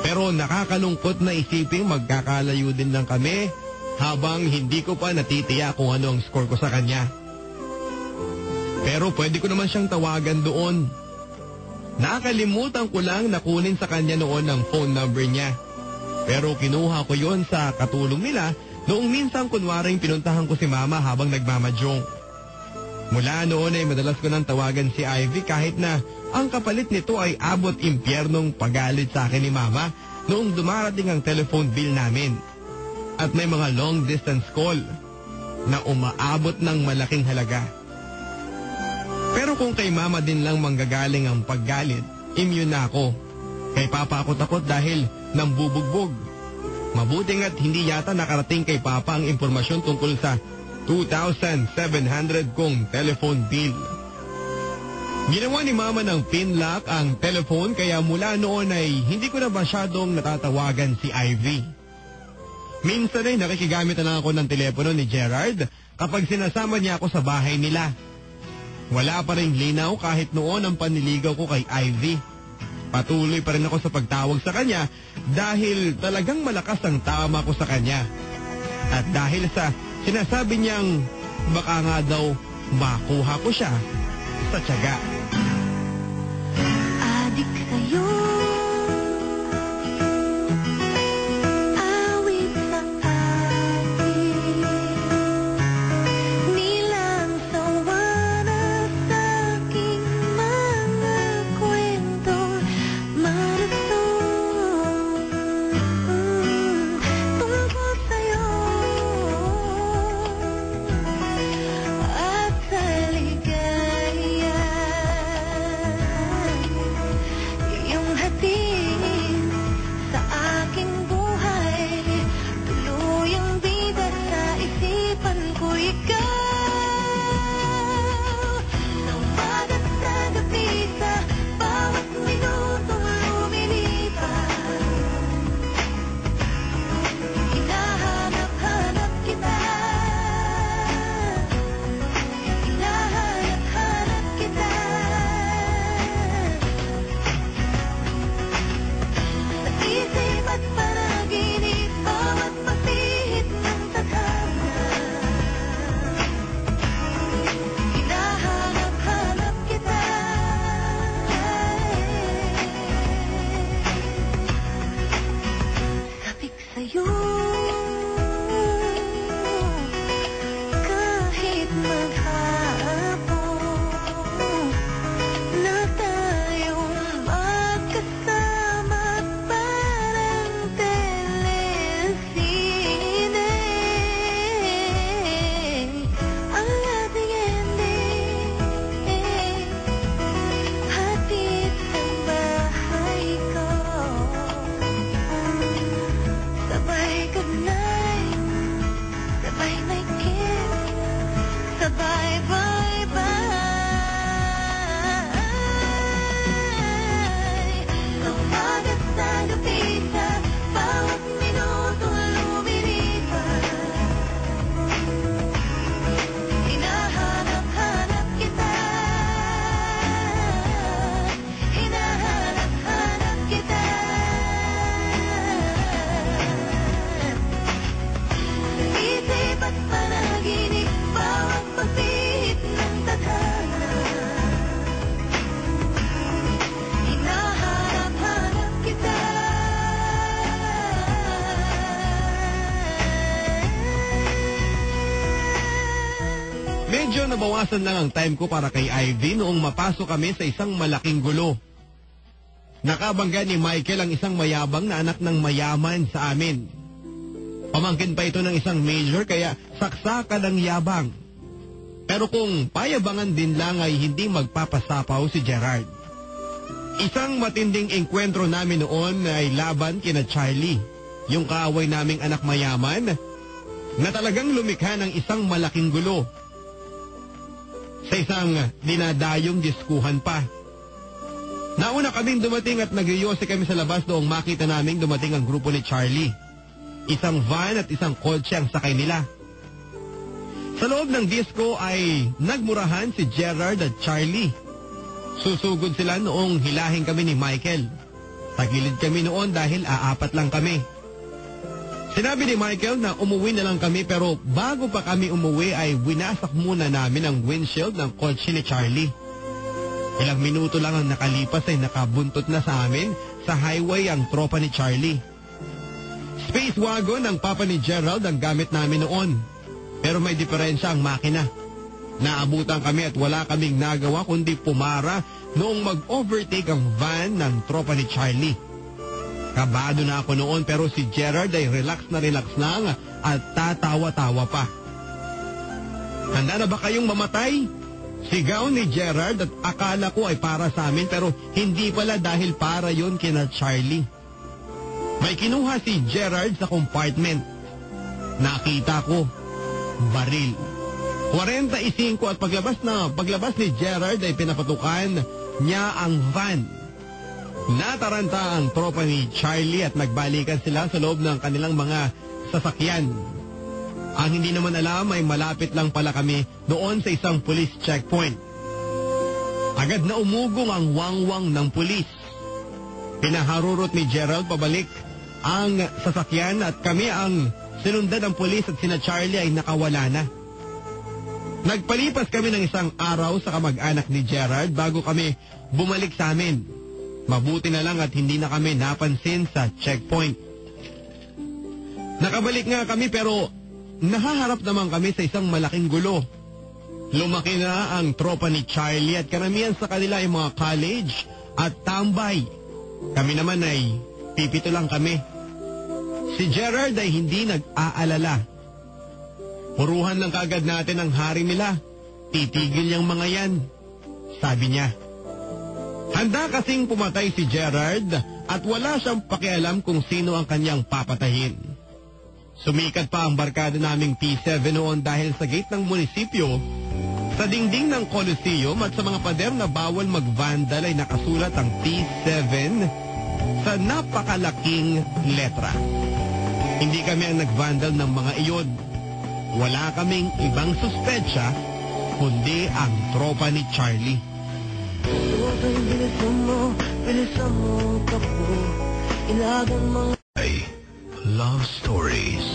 Pero nakakalungkot na isiping magkakalayo din lang kami habang hindi ko pa natitiya kung ano ang score ko sa kanya. Pero pwede ko naman siyang tawagan doon. Nakalimutan ko lang na kunin sa kanya noon ang phone number niya. Pero kinuha ko yon sa katulong nila noong minsan kunwaring pinuntahan ko si Mama habang nagmamadyong. Mula noon ay madalas ko nang tawagan si Ivy kahit na ang kapalit nito ay abot impyernong pagalit sa akin ni Mama noong dumarating ang telephone bill namin. At may mga long distance call na umaabot ng malaking halaga. Pero kung kay Mama din lang manggagaling ang paggalit, immune na ako. Kay Papa ako takot dahil nambubugbog. Mabuting at hindi yata nakarating kay Papa ang impormasyon tungkol sa 2,700 kong telephone bill. Ginawa ni Mama ng pin lock ang telephone kaya mula noon ay hindi ko na masyadong natatawagan si Ivy. Minsan ay nakikigamit na lang ako ng telepono ni Gerard kapag sinasama niya ako sa bahay nila. Wala pa rin linaw kahit noon ang panliligaw ko kay Ivy. Patuloy pa rin ako sa pagtawag sa kanya dahil talagang malakas ang tama ko sa kanya. At dahil sa sinasabi niyang baka nga daw makuha ko siya sa tiyaga. Adik sa'yo, awit sa atin, nilang sawa na sa'king mga kwentong marasong tungkol sa'yo at sa ligaya. Iyong hatid sa aking buhay, tuluyang bida sa isipan ko ikaw. Sa umaga at sa gabi, sa bawat minutong lumilipas, hinahanap-hanap kita. Hinahanap-hanap kita. Sa isip at panaginip, bawat pagpihit ng tadhana, hinahanap-hanap kita. Sabik sa'yo, kahit maghapon na tayong magkasama at parang telesine. Ang ating ending, hatid sa bahay ko. Sabay kagnay, sabay may kiss, sabay bye-bye. Sa umaga at sa gabi, sa bawat minutong lumilipas, hinahanap-hanap kita. Hinahanap-hanap kita. Isip at panaginip, bawat pagpihit Medyo nabawasan lang ang time ko para kay Ivy noong mapasok kami sa isang malaking gulo. Nakabangga ni Michael ang isang mayabang na anak ng mayaman sa amin. Pamangkin pa ito ng isang major kaya saksakan ang yabang. Pero kung payabangan din lang ay hindi magpapasapaw si Gerard. Isang matinding engkwentro namin noon ay laban kina Charlie, yung kaaway naming anak mayaman, na talagang lumikha ng isang malaking gulo. Sa isang dinadayong diskuhan pa. Nauna kaming dumating at nagyoyose kami sa labas noong makita naming dumating ang grupo ni Charlie. Isang van at isang kotse ang sakay nila. Sa loob ng disco ay nagmurahan si Gerard at Charlie. Susugod sila noong hilahin kami ni Michael. Tagilid kami noon dahil aapat lang kami. Sinabi ni Michael na umuwi na lang kami pero bago pa kami umuwi ay winasak muna namin ang windshield ng kotse ni Charlie. Ilang minuto lang ang nakalipas ay nakabuntot na sa amin sa highway ang tropa ni Charlie. Space wagon ang papa ni Gerald ang gamit namin noon. Pero may diferensya ang makina. Naabutan kami at wala kaming nagawa kundi pumara noong mag-overtake ang van ng tropa ni Charlie. Kabado na ako noon pero si Gerard ay relax na at tatawa-tawa pa. Handa na ba kayong mamatay? Sigaw ni Gerard at akala ko ay para sa amin pero hindi pala dahil para yon kina Charlie. May kinuha si Gerard sa compartment. Nakita ko, baril. 45 at paglabas ni Gerard ay pinapatukan niya ang van. Nataranta ang tropa ni Charlie at nagbalikan sila sa loob ng kanilang mga sasakyan. Ang hindi naman alam ay malapit lang pala kami doon sa isang police checkpoint. Agad na umugong ang wangwang ng pulis. Pinaharurot ni Gerald pabalik ang sasakyan at kami ang sinundan ng pulis at sina Charlie ay nakawala na. Nagpalipas kami ng isang araw sa kamag-anak ni Gerard bago kami bumalik sa amin. Mabuti na lang at hindi na kami napansin sa checkpoint. Nakabalik nga kami pero nahaharap naman kami sa isang malaking gulo. Lumaki na ang tropa ni Charlie at karamihan sa kanila ay mga college at tambay. Kami naman ay pipito lang kami. Si Gerard ay hindi nag-aalala. Puruhan lang kaagad natin ang hari nila. Titigil yung mga yan, sabi niya. Handa kasing pumatay si Gerard at wala siyang pakialam kung sino ang kanyang papatahin. Sumikat pa ang barkada naming P7 noon dahil sa gate ng munisipyo, sa dingding ng Coliseum at sa mga pader na bawal mag-vandal ay nakasulat ang P7 sa napakalaking letra. Hindi kami ang nag-vandal ng mga iyon. Wala kaming ibang suspetsya kundi ang tropa ni Charlie. Love Stories.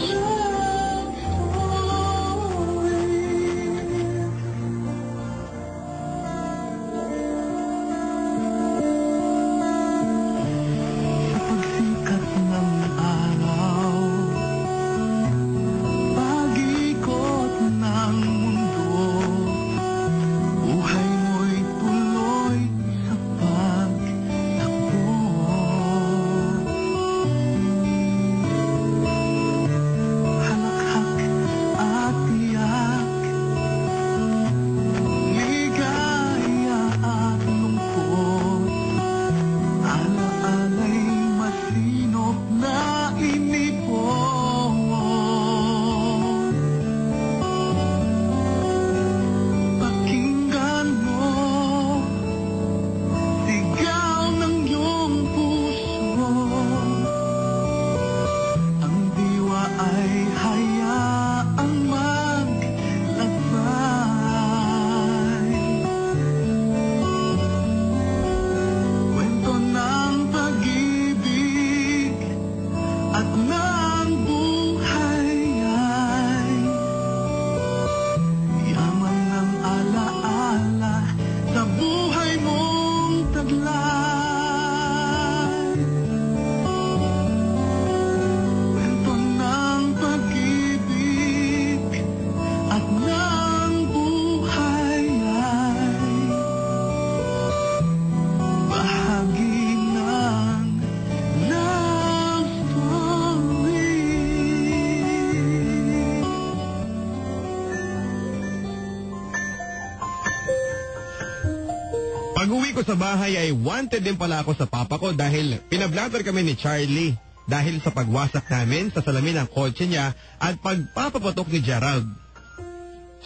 Pag-uwi ko sa bahay ay wanted din pala ako sa papa ko dahil pinablatter kami ni Charlie dahil sa pagwasak namin sa salamin ng kotse niya at pagpapapatok ni Gerald.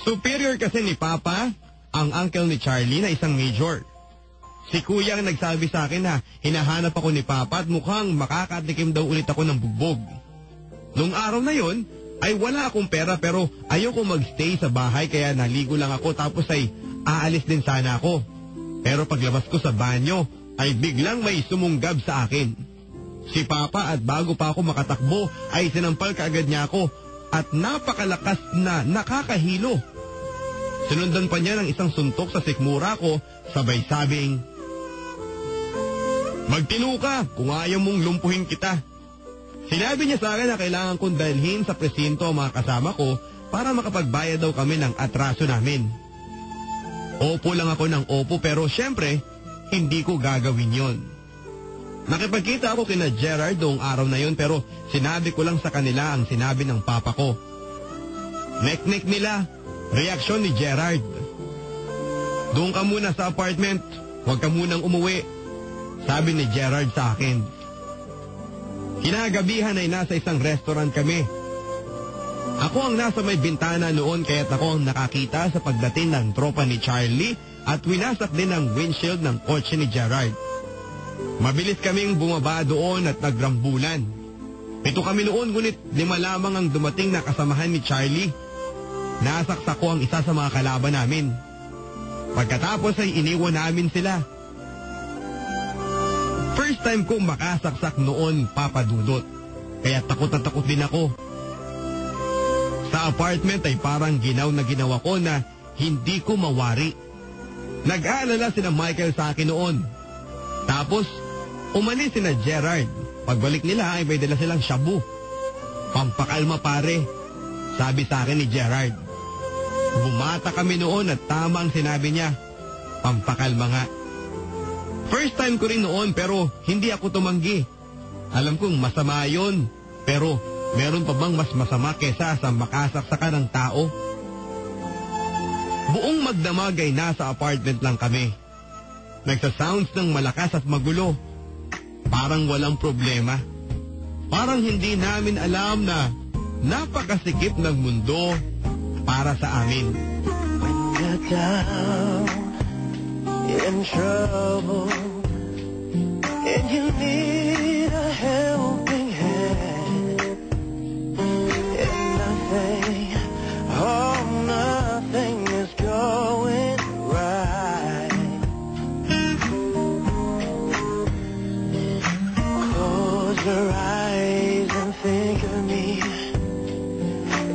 Superior kasi ni Papa ang uncle ni Charlie na isang major. Si Kuya ang nagsabi sa akin na hinahanap ako ni Papa at mukhang makakatikim daw ulit ako ng bugbog. Nung araw na yon ay wala akong pera pero ayoko magstay sa bahay kaya naligo lang ako tapos ay aalis din sana ako. Pero paglabas ko sa banyo ay biglang may sumunggab sa akin. Si Papa at bago pa ako makatakbo ay sinampal kaagad niya ako at napakalakas na nakakahilo. Sinundan pa niya ng isang suntok sa sikmura ko sabay sabing, "Magtino ka kung ayaw mong lumpuhin kita." Sinabi niya sa akin na kailangan kong dalhin sa presinto ang mga kasama ko para makapagbayad daw kami ng atraso namin. Opo lang ako ng opo pero syempre hindi ko gagawin yon. Nakipagkita ako kina Gerard noong araw na yon pero sinabi ko lang sa kanila ang sinabi ng papa ko. Nek-nek nila, reaksyon ni Gerard. "Doon ka muna sa apartment, huwag ka munang umuwi," sabi ni Gerard sa akin. Kinagabihan ay nasa isang restaurant kami. Ako ang nasa may bintana noon kaya't ako ang nakakita sa pagdating ng tropa ni Charlie at winasak din ang windshield ng kotse ni Gerard. Mabilis kaming bumaba doon at nagrambulan. 7 kami noon ngunit 5 lamang ang dumating na kasamahan ni Charlie. Nasaksak ko ang isa sa mga kalaban namin. Pagkatapos ay iniwan namin sila. First time kong makasaksak noon, Papa Dudut. Kaya takot na takot din ako. Sa apartment ay parang ginaw na ginawa ko na hindi ko mawari. Nag-aalala sina Michael sa akin noon. Tapos, umalis sina Gerard. Pagbalik nila ay may dala silang shabu. "Pampakalma pare," sabi sa akin ni Gerard. Bumata kami noon at tama ang sinabi niya. Pampakalma nga. First time ko rin noon pero hindi ako tumanggi. Alam kong masama yun, pero meron pa bang mas masama kesa sa makasaksakan ng tao? Buong magdamag ay nasa apartment lang kami. Nagsasounds ng malakas at magulo. Parang walang problema. Parang hindi namin alam na napakasikip ng mundo para sa amin. When you're down in trouble and you need a helping hand and nothing is going right. Close your eyes and think of me,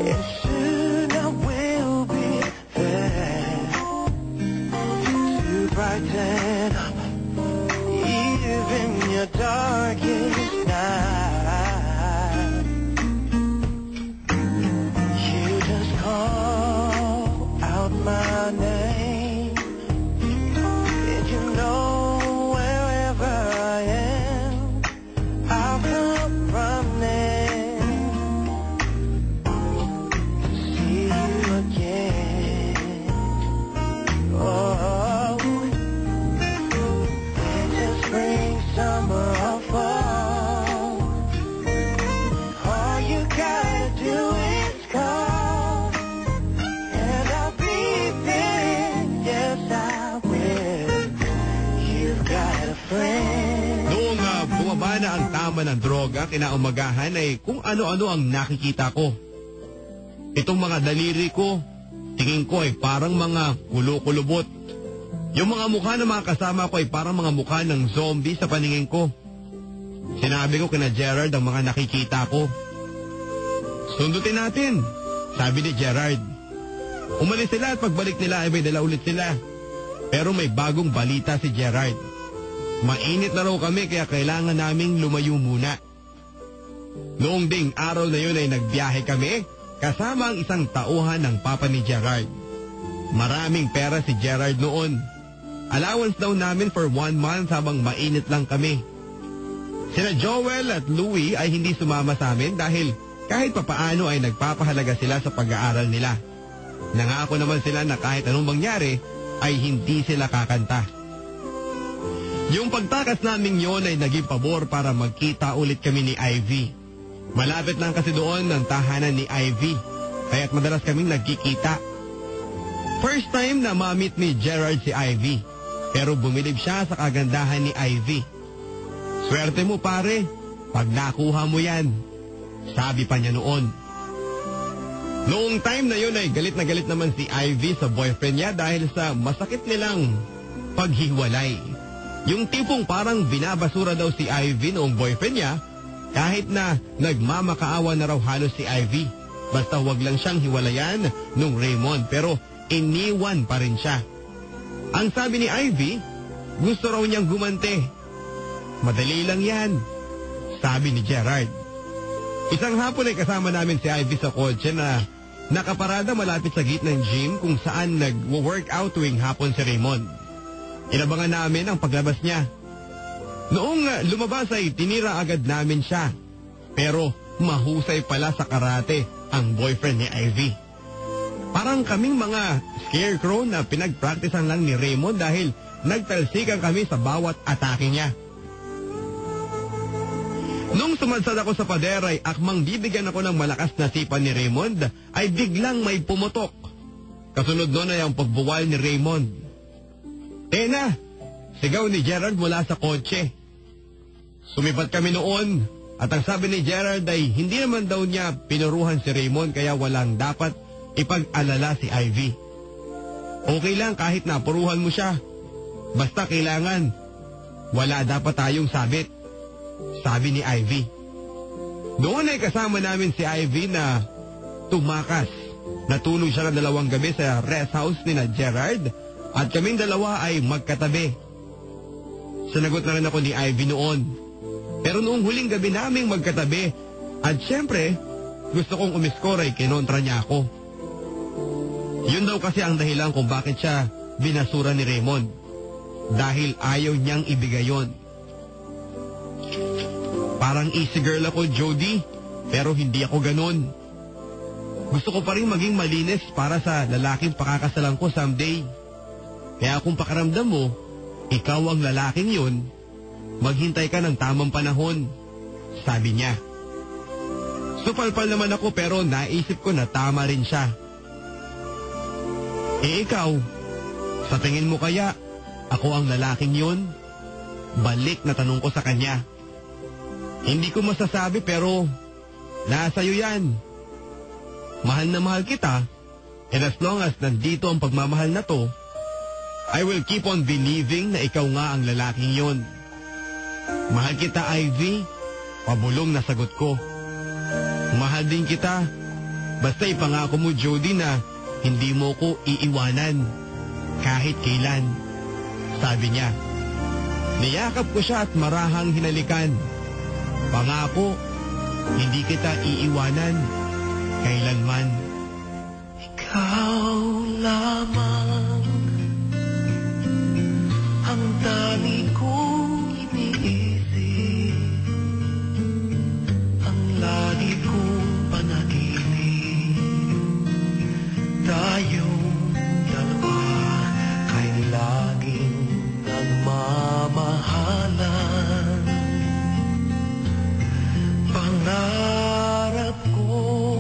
and soon I will be there to brighten up even your darkest night. You just call out my name, and you know wherever I am, I'll come running to see you again. Oh, winter, spring, summer, or fall, all you gotta do is call, and I'll be there. Yes, I will. You've got a friend. Noong bumaba na ang tama ng droga, kinaumagahan ay kung ano-ano ang nakikita ko. Itong mga daliri ko, tingin ko ay parang mga kulo-kulubot. Yung mga mukha ng mga kasama ko ay parang mga mukha ng zombie sa paningin ko. Sinabi ko kina Gerard ang mga nakikita ko. "Sundutin natin," sabi ni Gerard. Umalis sila at pagbalik nila ay may dala ulit sila. Pero may bagong balita si Gerard. Mainit na raw kami kaya kailangan naming lumayo muna. Noong ding araw na yun ay nagbiyahe kami kasama ang isang tauhan ng papa ni Gerard. Maraming pera si Gerard noon. Allowance daw namin for 1 month habang mainit lang kami. Sina Joel at Louie ay hindi sumama sa amin dahil kahit papaano ay nagpapahalaga sila sa pag-aaral nila. Nangako naman sila na kahit anong mangyari ay hindi sila kakanta. Yung pagtakas namin yon ay naging pabor para magkita ulit kami ni Ivy. Malapit lang kasi doon ang tahanan ni Ivy, kaya't madalas kaming nagkikita. First time na ma-meet ni Gerard si Ivy, pero bumilib siya sa kagandahan ni Ivy. Swerte mo pare, pag nakuha mo yan, sabi pa niya noon. Noong time na yun ay galit na galit naman si Ivy sa boyfriend niya dahil sa masakit nilang paghiwalay. Yung tipong parang binabasura daw si Ivy noong boyfriend niya kahit na nagmamakaawa na raw halos si Ivy. Basta wag lang siyang hiwalayan nung Raymond pero iniwan pa rin siya. Ang sabi ni Ivy, gusto raw niyang gumante. Madali lang yan, sabi ni Gerard. Isang hapon ay kasama namin si Ivy sa kotse na nakaparada malapit sa gate ng gym kung saan nag-workout tuwing hapon si Raymond. Inabangan namin ang paglabas niya. Noong lumabas ay tinira agad namin siya. Pero mahusay pala sa karate ang boyfriend ni Ivy. Parang kaming mga scarecrow na pinagpraktisan lang ni Raymond dahil nagtalsikan kami sa bawat atake niya. Nung sumadsad ako sa pader ay akmang bibigyan ako ng malakas na sipa ni Raymond ay biglang may pumutok. Kasunod nun ay ang pagbuwal ni Raymond. Tena! Sigaw ni Gerard mula sa kotse. Sumipat kami noon at ang sabi ni Gerard ay hindi naman daw niya pinuruhan si Raymond kaya walang dapat ipag-alala si Ivy. Okay lang kahit napuruhan mo siya. Basta kailangan wala dapat tayong sabit, sabi ni Ivy. Doon ay kasama namin si Ivy na tumakas. Natulog siya ng 2 gabi sa rest house ni na Gerard at kaming dalawa ay magkatabi. Sinagot na rin ako ni Ivy noon. Pero noong huling gabi naming magkatabi at syempre gusto kong umiskor ay kinontra niya ako. Yun daw kasi ang dahilan kung bakit siya binasura ni Raymond. Dahil ayaw niyang ibigay yon. Parang easy girl ako, Jody, pero hindi ako ganun. Gusto ko pa rin maging malinis para sa lalaking pakakasalan ko someday. Kaya kung pakiramdam mo, ikaw ang lalaking yun, maghintay ka ng tamang panahon, sabi niya. Supalpal naman ako pero naisip ko na tama rin siya. Ikaw, sa tingin mo kaya, ako ang lalaking yun? Balik na tanong ko sa kanya. Hindi ko masasabi pero nasa'yo yan. Mahal na mahal kita, and as long as nandito ang pagmamahal na to, I will keep on believing na ikaw nga ang lalaking yon. Mahal kita, Ivy. Pabulong na sagot ko. Mahal din kita. Basta ipangako mo, Jody, na hindi mo ko iiwanan kahit kailan, sabi niya. Niyakap ko siya at marahang hinalikan. Pangako, hindi kita iiwanan kailanman. Ikaw lamang ang dami kong iniisip, ang lagi kong panaginip. Tayong dalawa kay laging nagmamahalan. Pangarap ko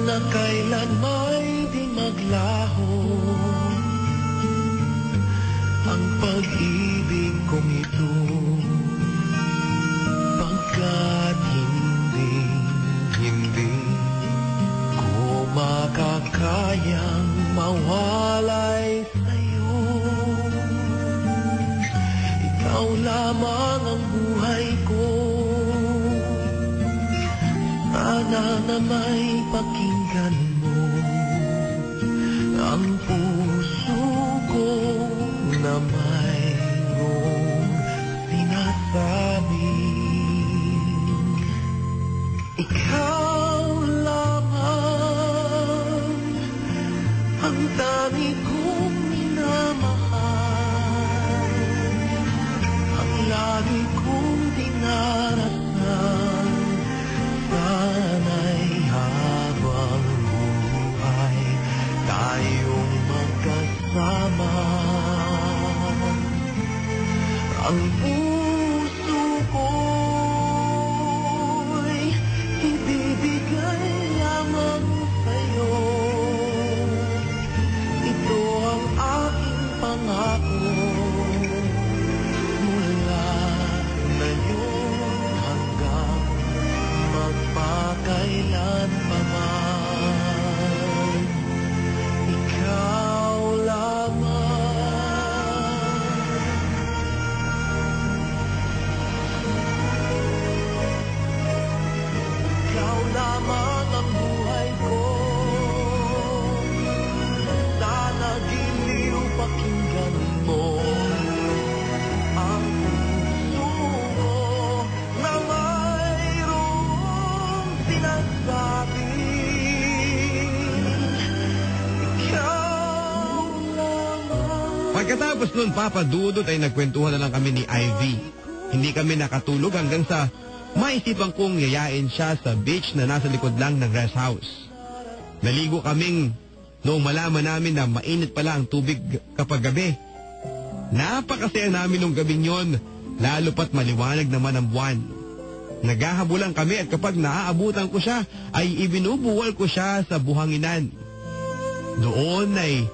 na kailan may di maglaho ang pag-ibig kong ito, pagkat hindi ko makakayang mawalay sa'yo. Ikaw lamang ang buhay ko, sana na may pakinggan mo ang puso ko na mayroong sinasabi. Ikaw lamang ang dami kong minamahal, ang lagi kong dinarasal. Sana'y habang buhay tayong magkasama. Ang puso ko'y ibibigay lamang sa'yo. Ito ang aking pangako mula ngayon hanggang magpakailan pa man. Ikaw lamang. Ikaw lamang ang buhay ko. Sana giliw pakinggan mo ang puso ko na mayroong sinasabi. Ikaw lamang. Pagkatapos nun, Papa Dudut, ay nagkwentuhan na lang kami ni Ivy. Hindi kami nakatulog hanggang sa maisipan kong yayain siya sa beach na nasa likod lang ng rest house. Naligo kaming noong malaman namin na mainit pala ang tubig kapag gabi. Napakasaya namin nung gabing yon, lalo pat maliwanag naman ang buwan. Naghahabulan kami at kapag naaabutan ko siya, ay ibinubuwal ko siya sa buhanginan. Doon ay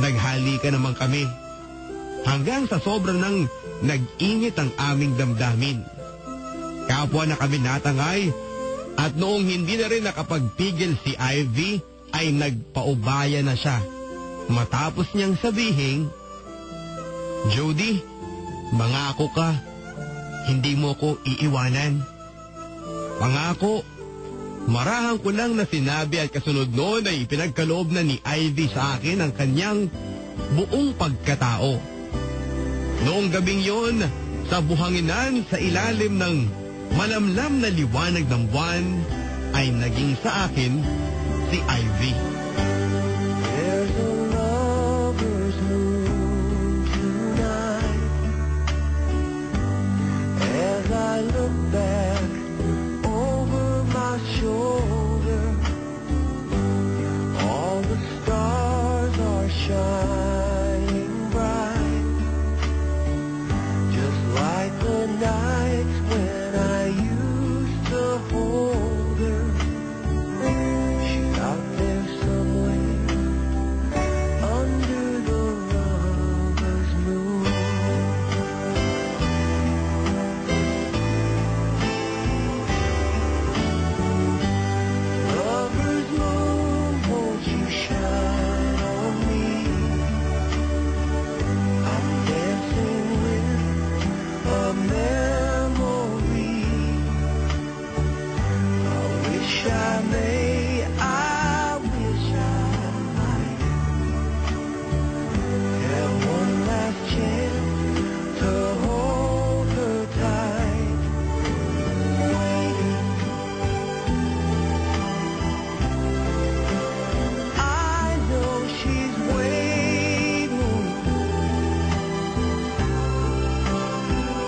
naghalikan naman kami. Hanggang sa sobrang nang nag-init ang aming damdamin. Kapwa na kami natangay at noong hindi na rin nakapagpigil si Ivy ay nagpaubaya na siya. Matapos niyang sabihin, Jody, mangako ka, hindi mo ko iiwanan. Pangako, marahan ko lang na sinabi at kasunod noon ay ipinagkaloob na ni Ivy sa akin ang kanyang buong pagkatao. Noong gabing yon, sa buhanginan sa ilalim ng malamlam na liwanag ng buwan, ay naging sa akin si Ivy. There's a lover's moon tonight. As I look back over my shoulder, all the stars are shining bright, just like the nights when I used to hold her. She's out there somewhere under the lover's moon. Lover's moon, won't you shine on me? I'm dancing with a memory. I wish I may, I wish I might have one last chance to hold her tight, waiting. I know she's waiting.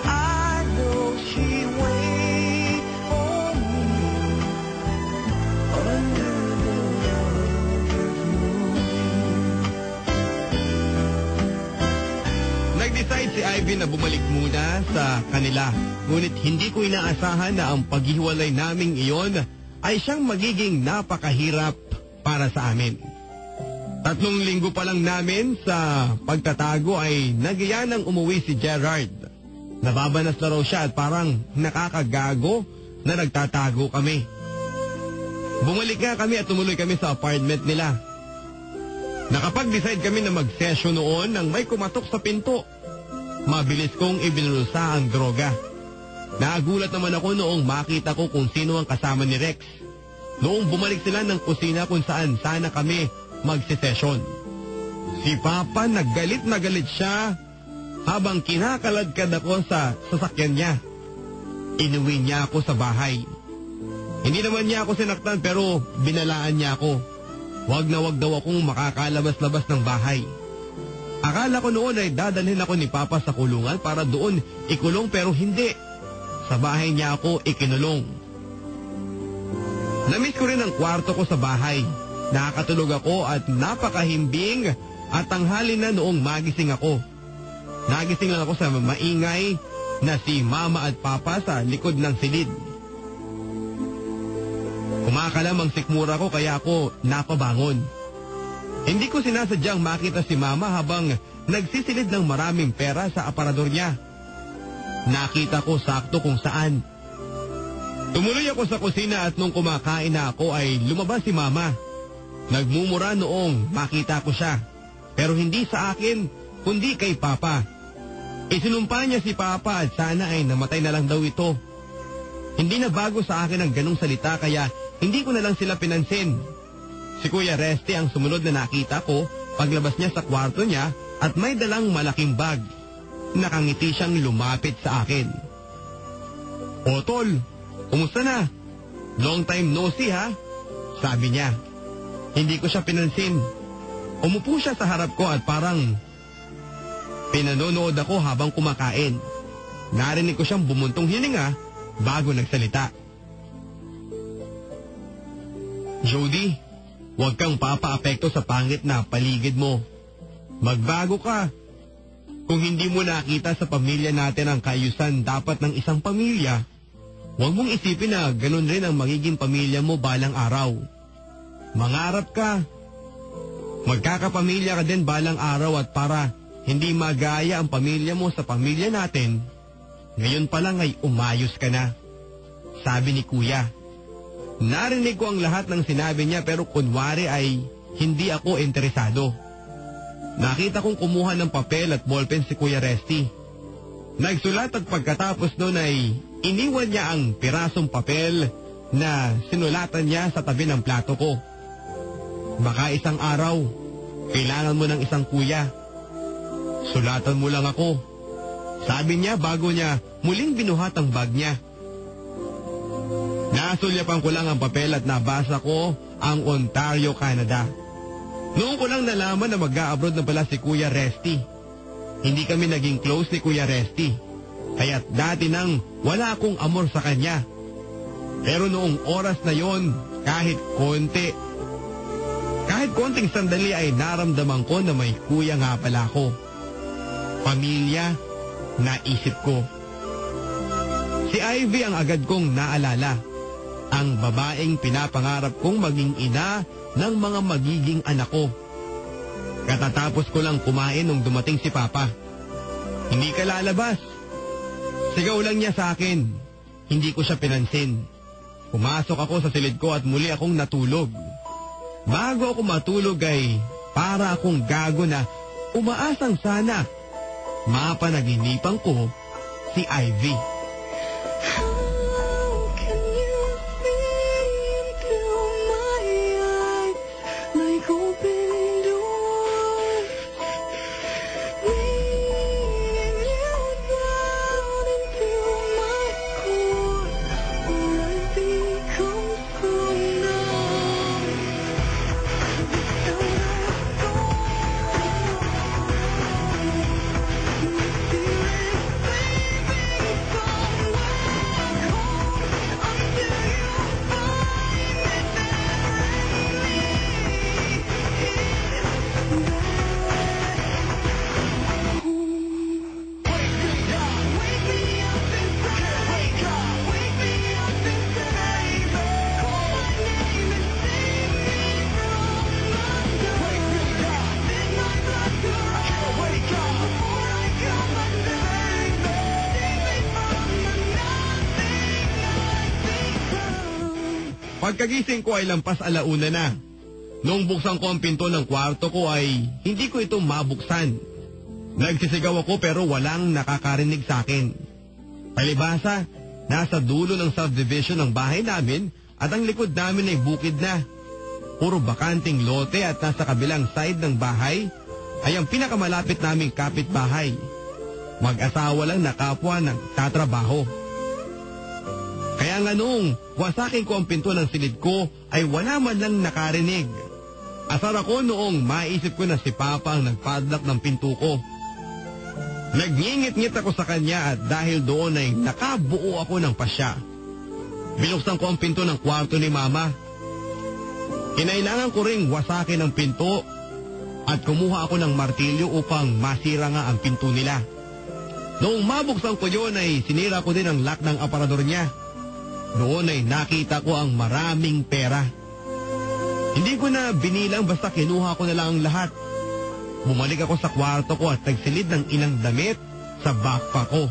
I know she waits for me under the lover's moon. Nag-decide si Ivy na bumalik muna sa kanila. Ngunit hindi ko inaasahan na ang paghiwalay naming iyon ay siyang magiging napakahirap para sa amin. 3 linggo pa lang namin sa pagtatago ay nagyaya nang umuwi si Gerard. Nababanas na raw siya at parang nakakagago na nagtatago kami. Bumalik nga kami at tumuloy kami sa apartment nila. Nakapag-decide kami na mag-session noon nang may kumatok sa pinto. Mabilis kong ibinulsa ang droga. Nagulat naman ako noong makita ko kung sino ang kasama ni Rex. Noong bumalik sila ng kusina kung saan sana kami magsisesyon. Si Papa naggalit na galit siya habang kinakaladkad ako sa sasakyan niya. Inuwi niya ako sa bahay. Hindi naman niya ako sinaktan pero binalaan niya ako. Wag na wag daw akong makakalabas-labas ng bahay. Akala ko noon ay dadalhin ako ni Papa sa kulungan para doon ikulong pero hindi. Sa bahay niya ako ikinulong. Namiss ko rin ang kwarto ko sa bahay. Nakakatulog ako at napakahimbing at tanghali na noong magising ako. Nagising lang ako sa maingay na si Mama at Papa sa likod ng silid. Kumakalamang sikmura ko kaya ako napabangon. Hindi ko sinasadyang makita si Mama habang nagsisilid ng maraming pera sa aparador niya. Nakita ko sakto kung saan. Tumuloy ako sa kusina at nung kumakain na ako ay lumabas si Mama. Nagmumura noong makita ko siya. Pero hindi sa akin, kundi kay Papa. Isinumpa niya si Papa at sana ay namatay na lang daw ito. Hindi na bago sa akin ang ganong salita kaya hindi ko na lang sila pinansin. Si Kuya Resty ang sumunod na nakita ko paglabas niya sa kwarto niya at may dalang malaking bag. Nakangiti siyang lumapit sa akin. "O tol, kumusta na? Long time no see ha?" Sabi niya. Hindi ko siya pinansin. Umupo siya sa harap ko at parang pinanonood ako habang kumakain. Narinig ko siyang bumuntong hininga bago nagsalita. "Jody, huwag kang papaapekto sa pangit na paligid mo. Magbago ka. Kung hindi mo nakita sa pamilya natin ang kaayusan dapat ng isang pamilya, huwag mong isipin na ganun rin ang magiging pamilya mo balang araw. Mangarap ka. Magkakapamilya ka din balang araw at para hindi magaya ang pamilya mo sa pamilya natin, ngayon pa lang ay umayos ka na," sabi ni Kuya. Narinig ko ang lahat ng sinabi niya pero kunwari ay hindi ako interesado. Nakita kong kumuha ng papel at ballpen si Kuya Resty. Nagsulat at pagkatapos noon ay iniwan niya ang pirasong papel na sinulatan niya sa tabi ng plato ko. "Baka isang araw, kailangan mo ng isang kuya. Sulatan mo lang ako," sabi niya bago niya muling binuhat ang bag niya. Nasulyapan ko lang ang papel at nabasa ko ang Ontario, Canada. Noong ko lang nalaman na mag-a-abroad na pala si Kuya Resty. Hindi kami naging close ni Kuya Resty, kaya't dati nang wala akong amor sa kanya. Pero noong oras na yon, kahit konting sandali ay naramdaman ko na may kuya nga pala ako. Pamilya, naisip ko. Si Ivy ang agad kong naalala. Ang babaeng pinapangarap kong maging ina ng mga magiging anak ko. Katatapos ko lang kumain nung dumating si Papa. "Hindi ka lalabas." Sigaw lang niya sa akin. Hindi ko siya pinansin. Pumasok ako sa silid ko at muli akong natulog. Bago ako matulog ay para akong gago na umaasang sana mapanaginipan ko si Ivy. Pagkagising ko ay lampas alauna na. Noong buksan ko ang pinto ng kwarto ko ay hindi ko ito mabuksan. Nagsisigaw ako pero walang nakakarinig sa akin. Palibhasa, nasa dulo ng subdivision ng bahay namin at ang likod namin ay bukid na. Puro bakanting lote at nasa kabilang side ng bahay ay ang pinakamalapit naming kapitbahay. Mag-asawa lang na kapwa ng tatrabaho. Kaya nga noong wasakin ko ang pinto ng silid ko ay wala man lang nakarinig. Asar ako noong maisip ko na si Papa ang nagpadlock ng pinto ko. Nagngingit-ngit ako sa kanya at dahil doon ay nakabuo ako ng pasya. Binuksan ko ang pinto ng kwarto ni Mama. Kinailangan ko ring wasakin ang pinto at kumuha ako ng martilyo upang masira nga ang pinto nila. Noong mabuksan ko yun ay sinira ko din ang lock ng aparador niya. Noon ay nakita ko ang maraming pera. Hindi ko na binilang basta kinuha ko na lang ang lahat. Bumalik ako sa kwarto ko at nagsilid ng ilang damit sa backpack ko.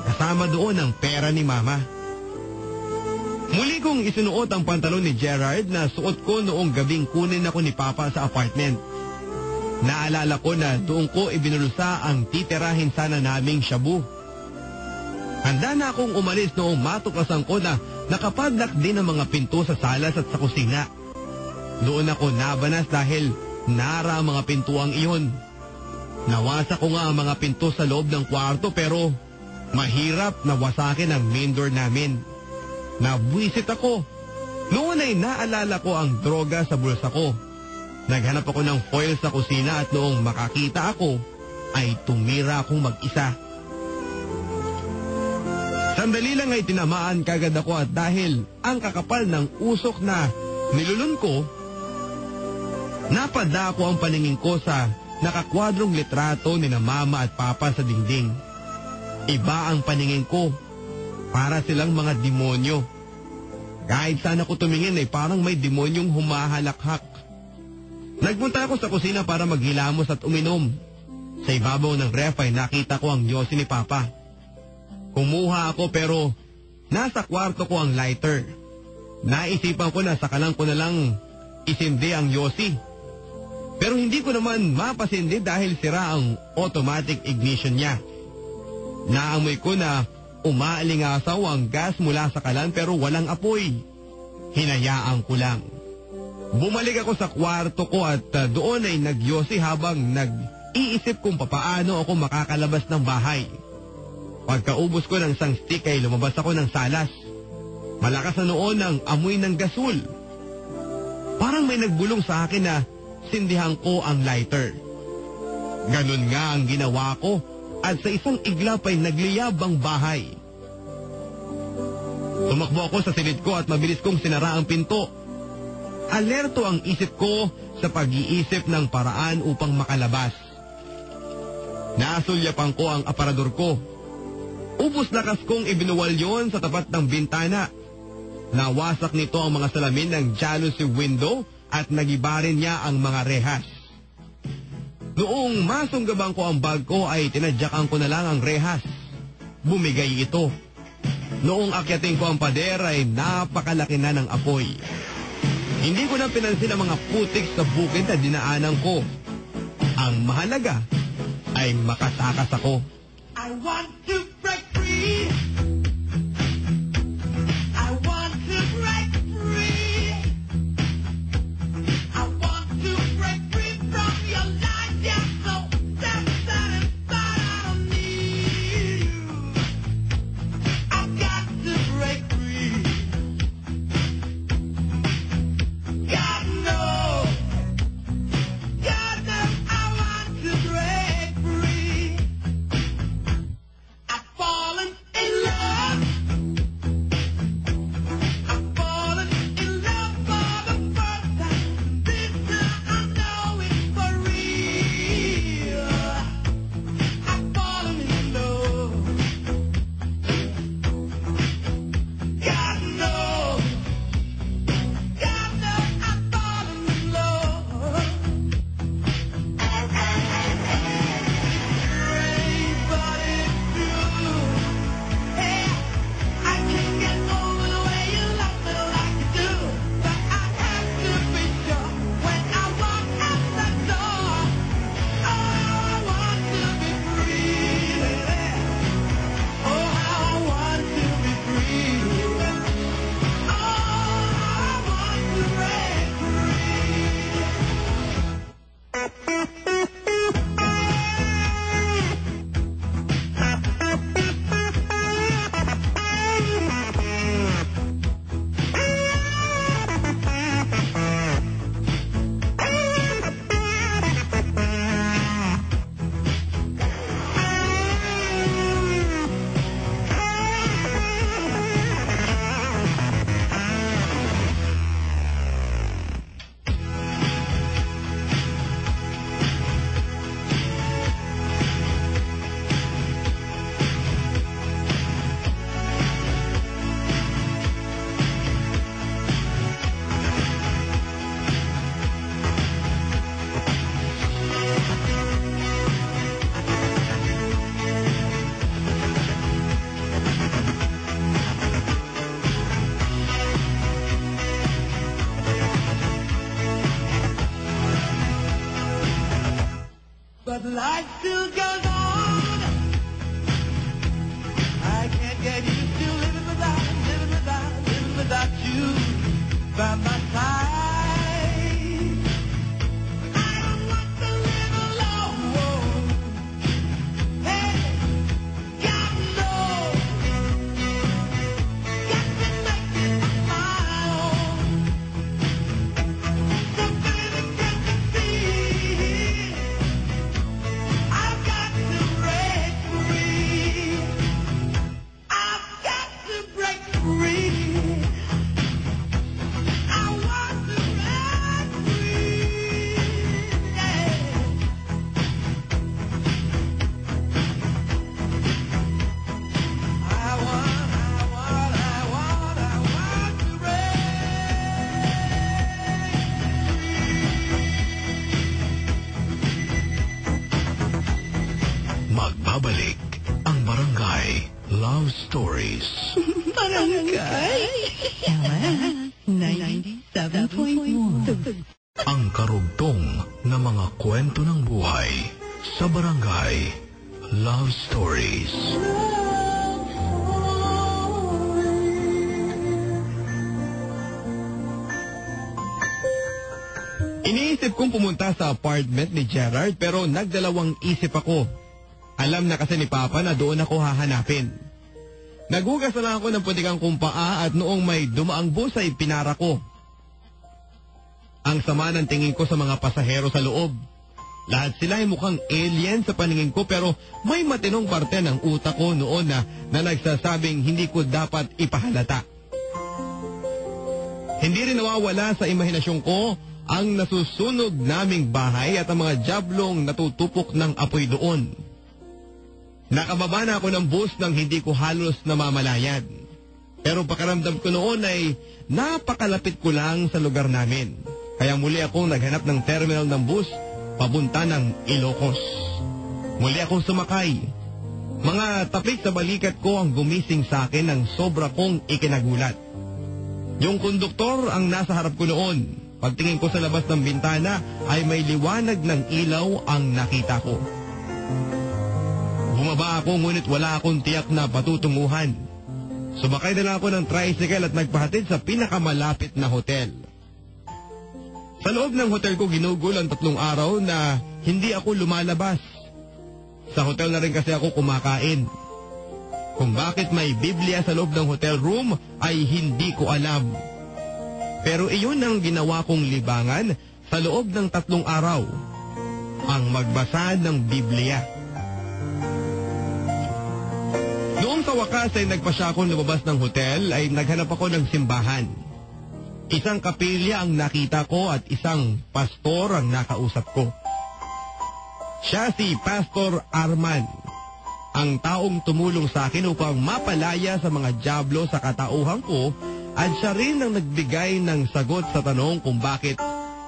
Kasama doon ang pera ni Mama. Muli kong isinuot ang pantalon ni Gerard na suot ko noong gabing kunin ako ni Papa sa apartment. Naalala ko na doon ko ibinulsa ang titirahin sana naming shabu. Handa na akong umalis noong matuklasan ko na nakapadlock din ang mga pinto sa salas at sa kusina. Doon ako nabanas dahil nara ang mga pintuang iyon. Nawasa ko nga ang mga pinto sa loob ng kwarto pero mahirap na wasakin ang main door namin. Nabwisit ako. Noon ay naalala ko ang droga sa bulsa ko. Naghanap ako ng foil sa kusina at noong makakita ako ay tumira akong mag-isa. Sandali lang ay tinamaan kagad ako at dahil ang kakapal ng usok na nilulun ko, napada ko ang paningin ko sa nakakwadrong litrato ni na Mama at Papa sa dingding. Iba ang paningin ko, para silang mga demonyo. Kahit saan ako tumingin ay parang may demonyong humahalakhak. Nagpunta ako sa kusina para maghilamos at uminom. Sa ibabaw ng ref ay nakita ko ang yosi ni Papa. Kumuha ako pero nasa kwarto ko ang lighter. Naisipan ko na sakalang ko na lang isindi ang yosi. Pero hindi ko naman mapasindi dahil sira ang automatic ignition niya. Naamoy ko na umaalingasaw ang gas mula sa kalan pero walang apoy. Hinayaan ko lang. Bumalik ako sa kwarto ko at doon ay nagyosi habang nag-iisip kung papaano ako makakalabas ng bahay. Pagkaubos ko ng isang stick ay lumabas ako ng salas. Malakas na noon ang amoy ng gasol. Parang may nagbulong sa akin na sindihan ko ang lighter. Ganun nga ang ginawa ko at sa isang iglap ay nagliyab ang bahay. Tumakbo ako sa silid ko at mabilis kong sinara ang pinto. Alerto ang isip ko sa pag-iisip ng paraan upang makalabas. Nasulyapan ko ang aparador ko. Ubos lakas kong ibinuwal yon sa tapat ng bintana. Nawasak nito ang mga salamin ng jalousie window at nagibarin niya ang mga rehas. Noong masunggaban ko ang bag ko ay tinadyakan ko na lang ang rehas. Bumigay ito. Noong akyatin ko ang pader ay napakalaki na ng apoy. Hindi ko na pinansin ang mga putik sa bukid na dinaanan ko. Ang mahalaga ay makatakas ako. I want to break free. I want to break free. I want to break free from your life. You're so satisfied. I don't need you. I've got to break free. God knows I want to break free. I've fallen in love. but life still goes on. I can't get used to living without you by my side. I don't want to live alone. Hey, God knows, got to make it my own. So baby, can't you see? I've got to break free. I've got to break free. I want to break free. Yeah. I want to break Magbabalik ang Barangay Love Stories. Barangay. 97.1. Ang karugtong na mga kwento ng buhay sa Barangay Love Stories. Iniisip kong pumunta sa apartment ni Gerard pero nagdalawang isip ako. Alam na kasi ni Papa na doon ako hahanapin. Nagugas na lang ako ng putikang kumpaa at noong may dumaang bus ay pinara ko. Ang sama ng tingin ko sa mga pasahero sa loob. Lahat sila ay mukhang alien sa paningin ko pero may matinong parte ng utak ko noon na nagsasabing hindi ko dapat ipahalata. Hindi rin nawawala sa imahinasyon ko ang nasusunog naming bahay at ang mga jablong natutupok ng apoy doon. Nakababa na ako ng bus nang hindi ko halos namamalayan. Pero pakiramdam ko noon ay napakalapit ko lang sa lugar namin. Kaya muli akong naghanap ng terminal ng bus papunta ng Ilocos. Muli akong sumakay. Mga tapik sa balikat ko ang gumising sa akin ng sobra kong ikinagulat. Yung konduktor ang nasa harap ko noon. Pagtingin ko sa labas ng bintana ay may liwanag ng ilaw ang nakita ko. Bumaba ako ngunit wala akong tiyak na patutunguhan. Sumakay na lang ako ng tricycle at nagpahatid sa pinakamalapit na hotel. Sa loob ng hotel ko ginugol ang 3 araw na hindi ako lumalabas. Sa hotel na rin kasi ako kumakain. Kung bakit may Biblia sa loob ng hotel room ay hindi ko alam. Pero iyon ang ginawa kong libangan sa loob ng 3 araw. Ang magbasa ng Biblia. Noong sa wakas ay nagpasya akong lumabas ng hotel ay naghanap ako ng simbahan. Isang kapilya ang nakita ko at isang pastor ang nakausap ko. Siya si Pastor Arman, ang taong tumulong sa akin upang mapalaya sa mga diablo sa katauhan ko at siya rin ang nagbigay ng sagot sa tanong kung bakit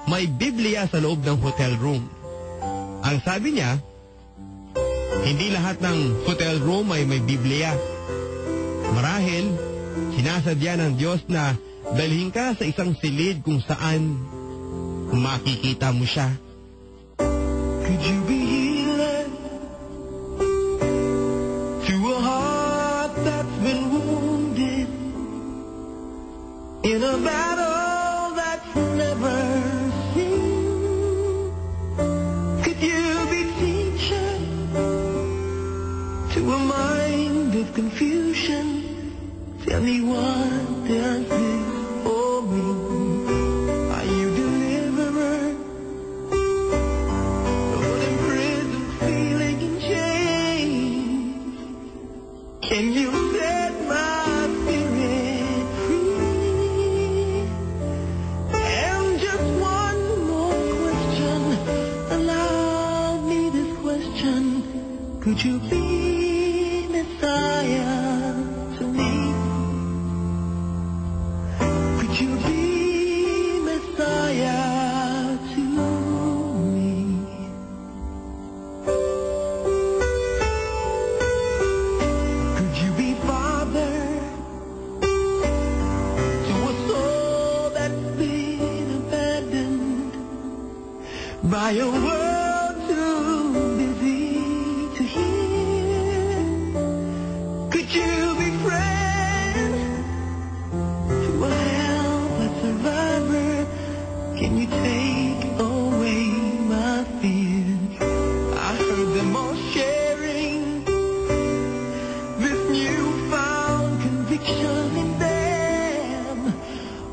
may Biblia sa loob ng hotel room. Ang sabi niya, hindi lahat ng hotel room ay may Biblia. Marahil, sinasadya ng Diyos na dalhin ka sa isang silid kung saan makikita mo siya. Could you be healing to a heart that's been wounded in a battle that's never seen? Could you be teaching to a mind of confusion? Tell me what does this all mean? Are you deliverer? Lord in prison, feeling in chains. Can you set my spirit free? And just one more question. Allow me this question. Could you be Messiah to me? Could you be Messiah to me? Could you be Father to a soul that's been abandoned by a world too busy to hear. Could you be friend to a helpless survivor? Can you take away my fears? I heard them all sharing this newfound conviction in them.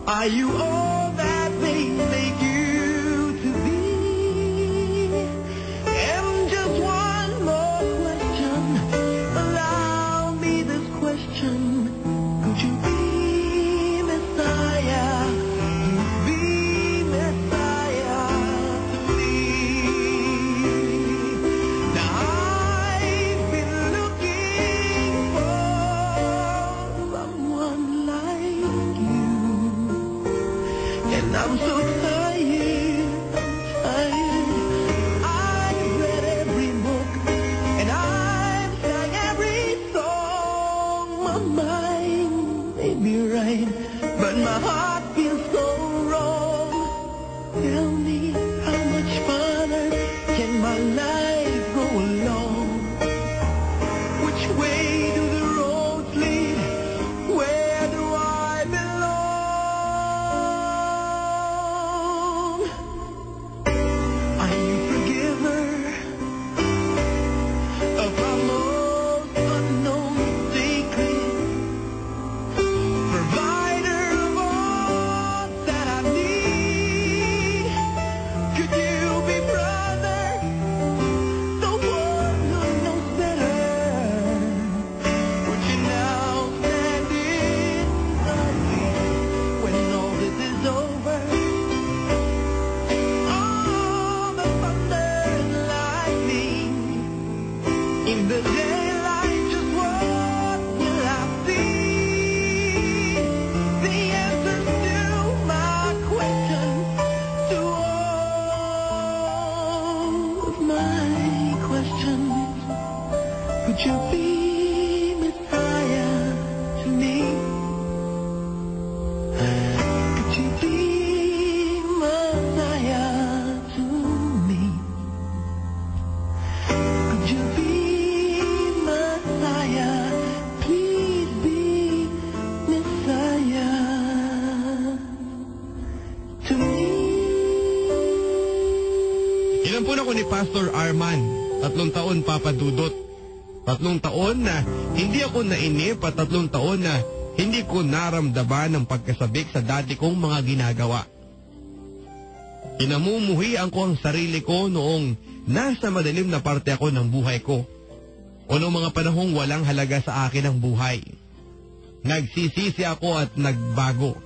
Are you all that they make you to be? And just one more question, allow me this question. Could you be Messiah? Be Messiah to me. Now I've been looking for someone like you, and I'm so tired, I've read every book, and I've sang every song. My mind may be right, but my heart feels so wrong. Tell me, how much farther can my life go along? Which way do the roads lead? Where do I belong? Are you forgiver of our most unknown secret? Provider of all that I need? Could you be brother? The one who knows better. Would you now stand inside me when all this is over? All the thunder and lightning in the daylight, just what will I see? The answers to my questions, to all of my questions. Could you be Messiah to me? Could you be Messiah to me? Could you be Messiah? Please be Messiah to me. Inampun ako ni Pastor Arman, 3 taon papadudot. 3 taon na hindi ako nainip at 3 taon na hindi ko naramdaman ang pagkasabik sa dati kong mga ginagawa. Inamumuhian ko ang sarili ko noong nasa madilim na parte ako ng buhay ko. O noong mga panahong walang halaga sa akin ang buhay. Nagsisisi ako at nagbago.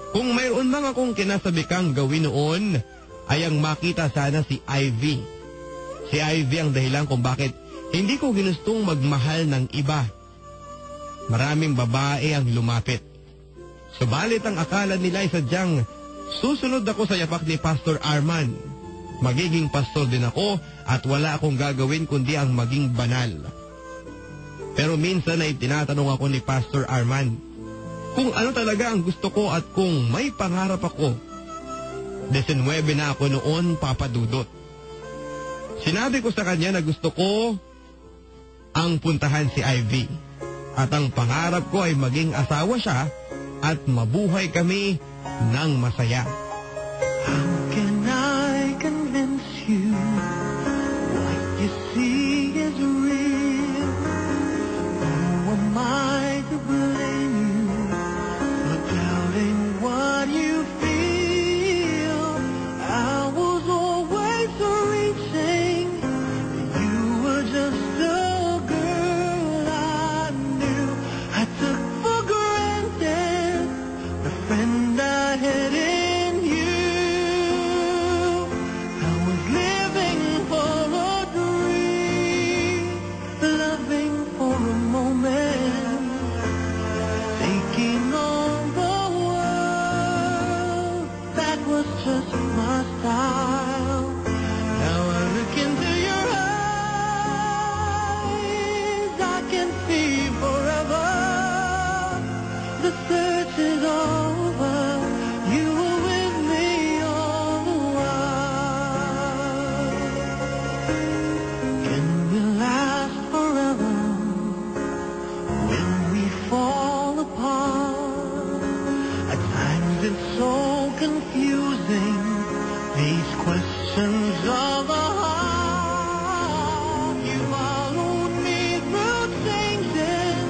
Kung mayroon man akong kinasabikang gawin noon, ay ang makita sana si Ivy. Si Ivy ang dahilan kung bakit hindi ko ginustong magmahal ng iba. Maraming babae ang lumapit. Subalit ang akala nila ay sadyang susunod ako sa yapak ni Pastor Arman. Magiging pastor din ako at wala akong gagawin kundi ang maging banal. Pero minsan ay tinatanong ako ni Pastor Arman kung ano talaga ang gusto ko at kung may pangarap ako. 19 na ako noon, papadudot. Sinabi ko sa kanya na gusto ko ang puntahan si Ivy. At ang pangarap ko ay maging asawa siya at mabuhay kami ng masaya. How can I convince you what you see is real? Who am I to blame you for doubting what you feel? I was always reaching, you were just a girl I knew. I took for granted the friend I had in you. victims of a heart. You followed me through changes,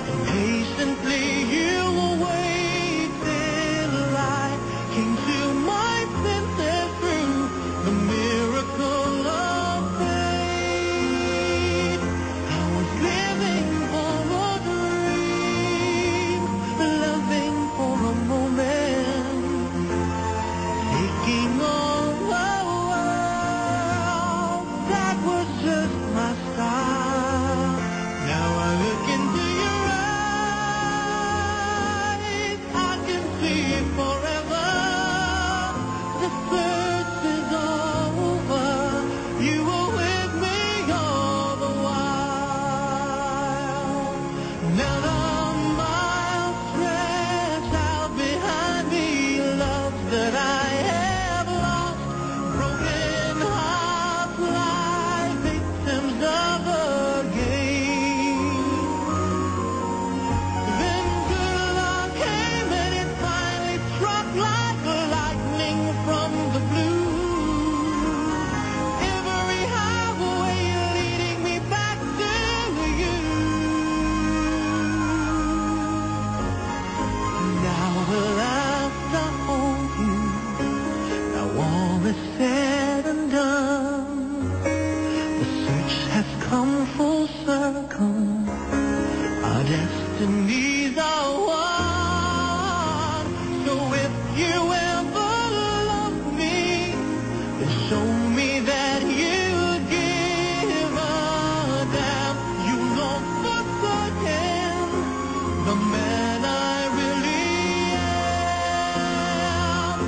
and patiently you waited. I came to my senses through the miracle of faith. I was living for a dream, loving for a moment, taking all the world. That was just my style. Now I look into your eyes, I can see forever. The search is over. You were with me all the while. Now the miles stretch out behind me, love that I have lost. Broken hearts lie victims of the game. Then good luck came and it finally struck like lightning from the blue. Every highway leading me back to you. Now will I stop hold you? Now all is said and done. The search has come full circle. Our destinies are one. So if you ever love me, then show me that you give a damn. You know for certain the man I really am.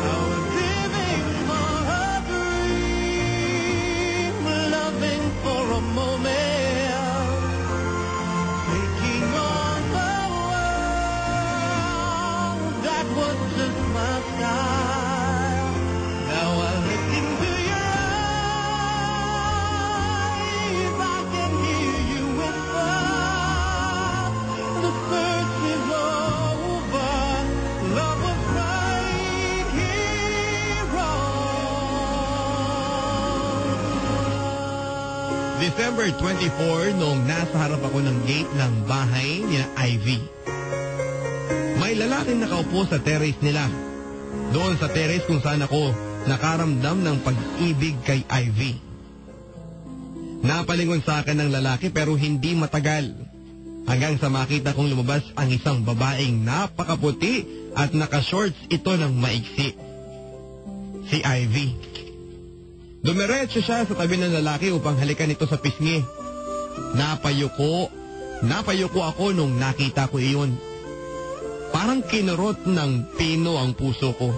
I was living for a dream, loving for a moment, taking on the world. That was just my style. Now I look into your eyes, I can hear you whisper. The search is over. Love was right here. December 24 noong nasa harap ako ng gate ng bahay ni Ivy. May lalaking nakaupo sa terrace nila. Doon sa terrace kung saan ako nakaramdam ng pag-ibig kay Ivy. Napalingon sa akin ng lalaki pero hindi matagal. Hanggang sa makita kong lumabas ang isang babaeng napakaputi at nakashorts ito ng maiksi. Si Ivy. Dumiretso siya sa tabi ng lalaki upang halikan ito sa pisngi. Napayuko ako nung nakita ko iyon. Parang kinurot ng pino ang puso ko.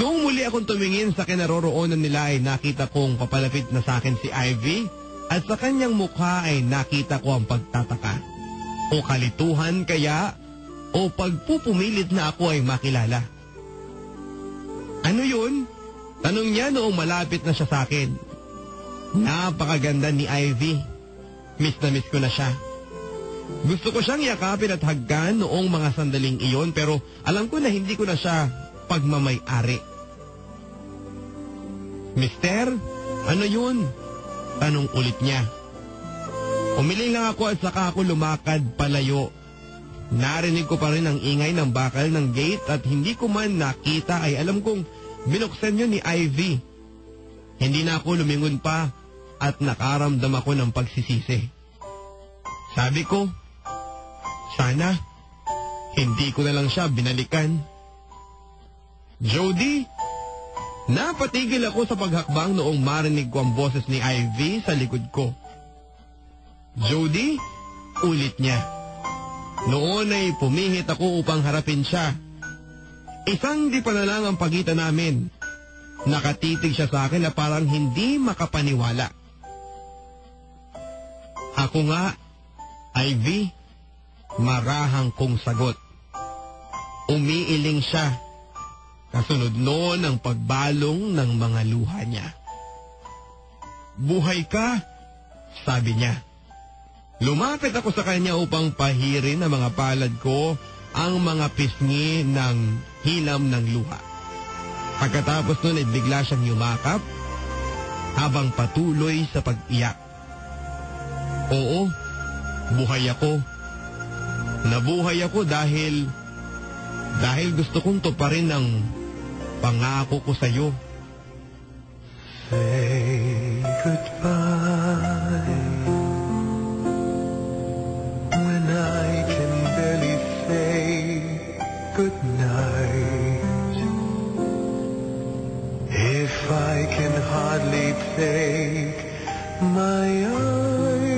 Noong muli akong tumingin sa kinaroroonan nila ay nakita kong papalapit na sa akin si Ivy at sa kanyang mukha ay nakita ko ang pagtataka. O kalituhan kaya o pagpupumilit na ako ay makilala. Ano yun? Tanong niya noong malapit na siya sa akin. Napakaganda ni Ivy. Miss na miss ko na siya. Gusto ko siyang yakapin at haggan noong mga sandaling iyon pero alam ko na hindi ko na siya pagmamay-ari. Mister, ano yun? Tanong ulit niya. Umiling lang ako at saka ako lumakad palayo. Narinig ko pa rin ang ingay ng bakal ng gate at hindi ko man nakita ay alam kong binuksan yun ni Ivy. Hindi na ako lumingon pa at nakaramdam ako ng pagsisisi. Sabi ko, sana hindi ko na lang siya binalikan. Jody, napatigil ako sa paghakbang noong marinig ko ang boses ni Ivy sa likod ko. Jody, ulit niya. Noon ay pumihit ako upang harapin siya. Isang di pa na lang ang pagitan namin. Nakatitig siya sa akin na parang hindi makapaniwala. Ako nga, Ivy, marahang kong sagot. Umiiling siya. Kasunod noon ang pagbalong ng mga luha niya. Buhay ka, sabi niya. Lumapit ako sa kanya upang pahirin ang mga palad ko ang mga pisngi ng hilam ng luha. Pagkatapos nun ay bigla siyang yumakap habang patuloy sa pag-iyak. Oo, buhay ako. Nabuhay ako dahil gusto kong tuparin ang pangako ko sa'yo. Say goodbye when I can barely say goodnight. If I can hardly take my eyes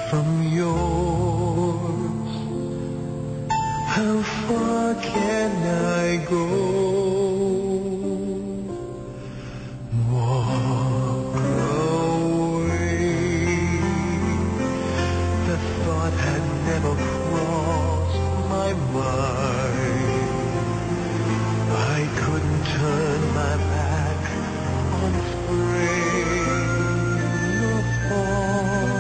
from yours, how far can I go? Walk away. The thought had never crossed my mind. I couldn't turn my back on spring or fall.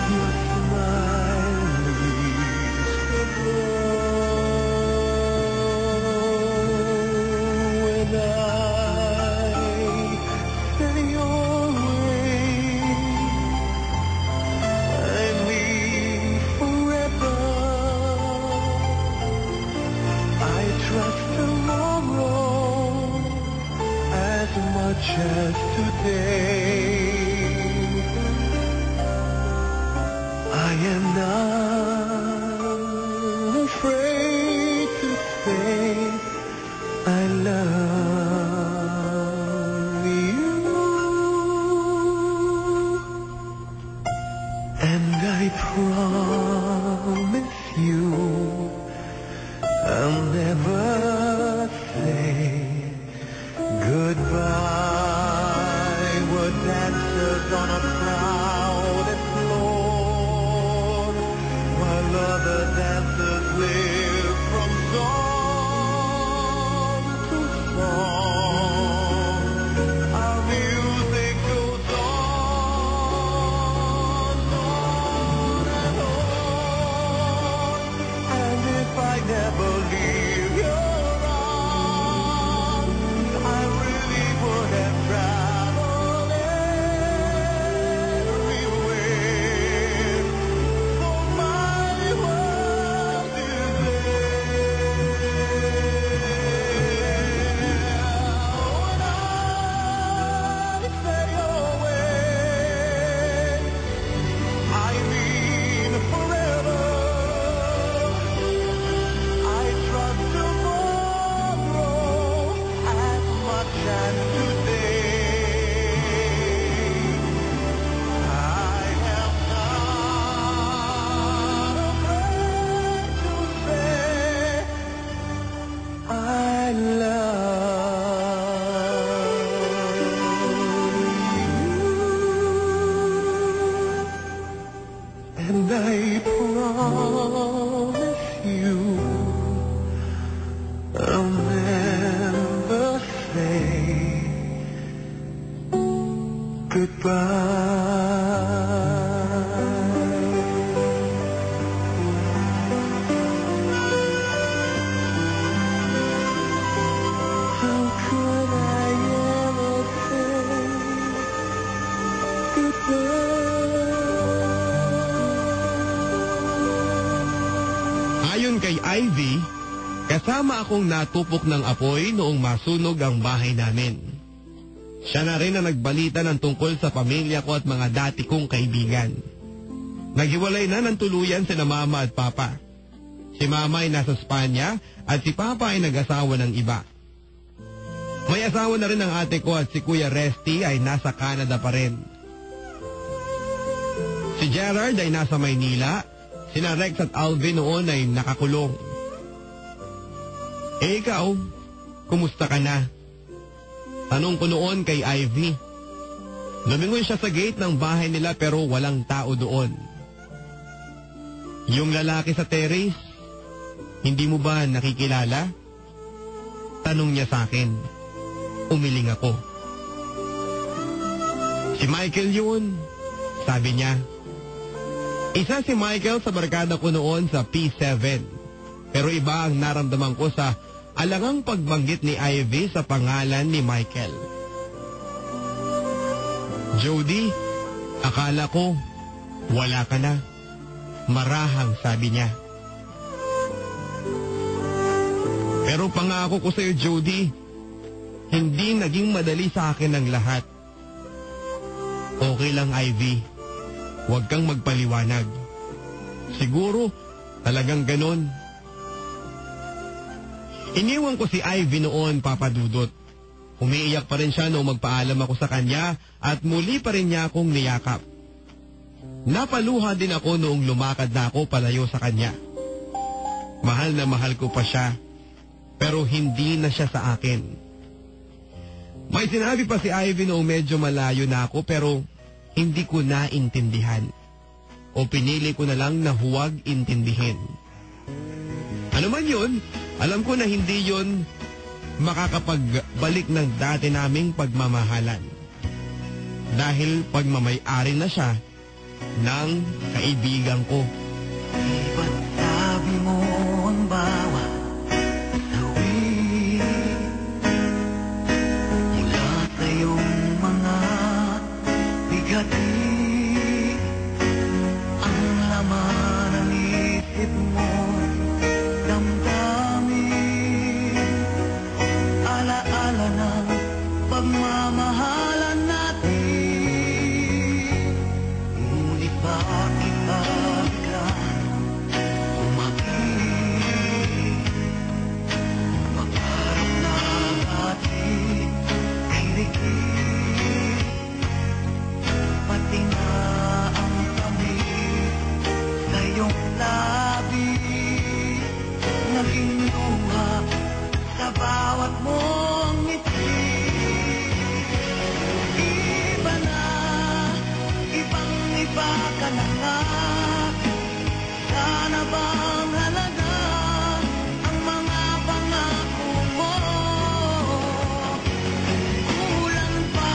Your smile leaves the glow when I say your name. I mean forever. I trust tomorrow as much as today. I am not afraid to say I love you, and I promise you I'll never say goodbye. We're dancers on a crowded floor, while other dancers live from song to song. Our music goes on and on. And if I never leave your arms, I really would have traveled everywhere, for my world is there. When I say away, I mean forever. I trust tomorrow as much as today. I am not afraid to say I love you, and I promise you I'll never say goodbye. How could I ever say goodbye? Ayon kay Ivy, kasama akong natupok ng apoy noong masunog ang bahay namin. Siya na rin ang nagbalita ng tungkol sa pamilya ko at mga dati kong kaibigan. Naghiwalay na ng tuluyan sina Mama at Papa. Si Mama ay nasa Espanya at si Papa ay nag-asawa ng iba. May asawa na rin ang ate ko at si Kuya Resty ay nasa Canada pa rin. Si Gerard ay nasa Maynila. Sina Rex at Alvin noon ay nakakulong. Eh ikaw, kumusta ka na? Tanong ko noon kay Ivy. Lumingon siya sa gate ng bahay nila pero walang tao doon. Yung lalaki sa terrace, hindi mo ba nakikilala? Tanong niya sa akin. Umiling ako. Si Michael yun, sabi niya. Isa si Michael sa barkada ko noon sa P7. Pero iba ang naramdaman ko sa alangang pagbanggit ni Ivy sa pangalan ni Michael. Jody, akala ko wala ka na. Marahang, sabi niya. Pero pangako ko sa'yo, Jody, hindi naging madali sa akin ang lahat. Okay lang, Ivy. Huwag kang magpaliwanag. Siguro, talagang ganon. Iniwan ko si Ivy noon, Papa Dudut. Umiiyak pa rin siya noong magpaalam ako sa kanya at muli pa rin niya akong niyakap. Napaluha din ako noong lumakad na ako palayo sa kanya. Mahal na mahal ko pa siya, pero hindi na siya sa akin. May sinabi pa si Ivy noong medyo malayo na ako pero hindi ko naintindihan. O pinili ko na lang na huwag intindihin. Ano man yun, alam ko na hindi yun makakapagbalik ng dati naming pagmamahalan. Dahil pagmamay-ari na siya ng kaibigan ko. Ba't sabi mo ang bawat sawi mula sa iyong mga bigati ang laman ng isip mo damdamin alaala ng pagmamahalan natin. Ngunit bakit ba biglang umakit? Pagharap na ating ay rikit, pati na ang tamis sa iyong labi naging luha sa bawat mong ngiti. Iba na, ibang-iba ka na nga. Sana bang halaga ang mga pangako mo? Kulang pa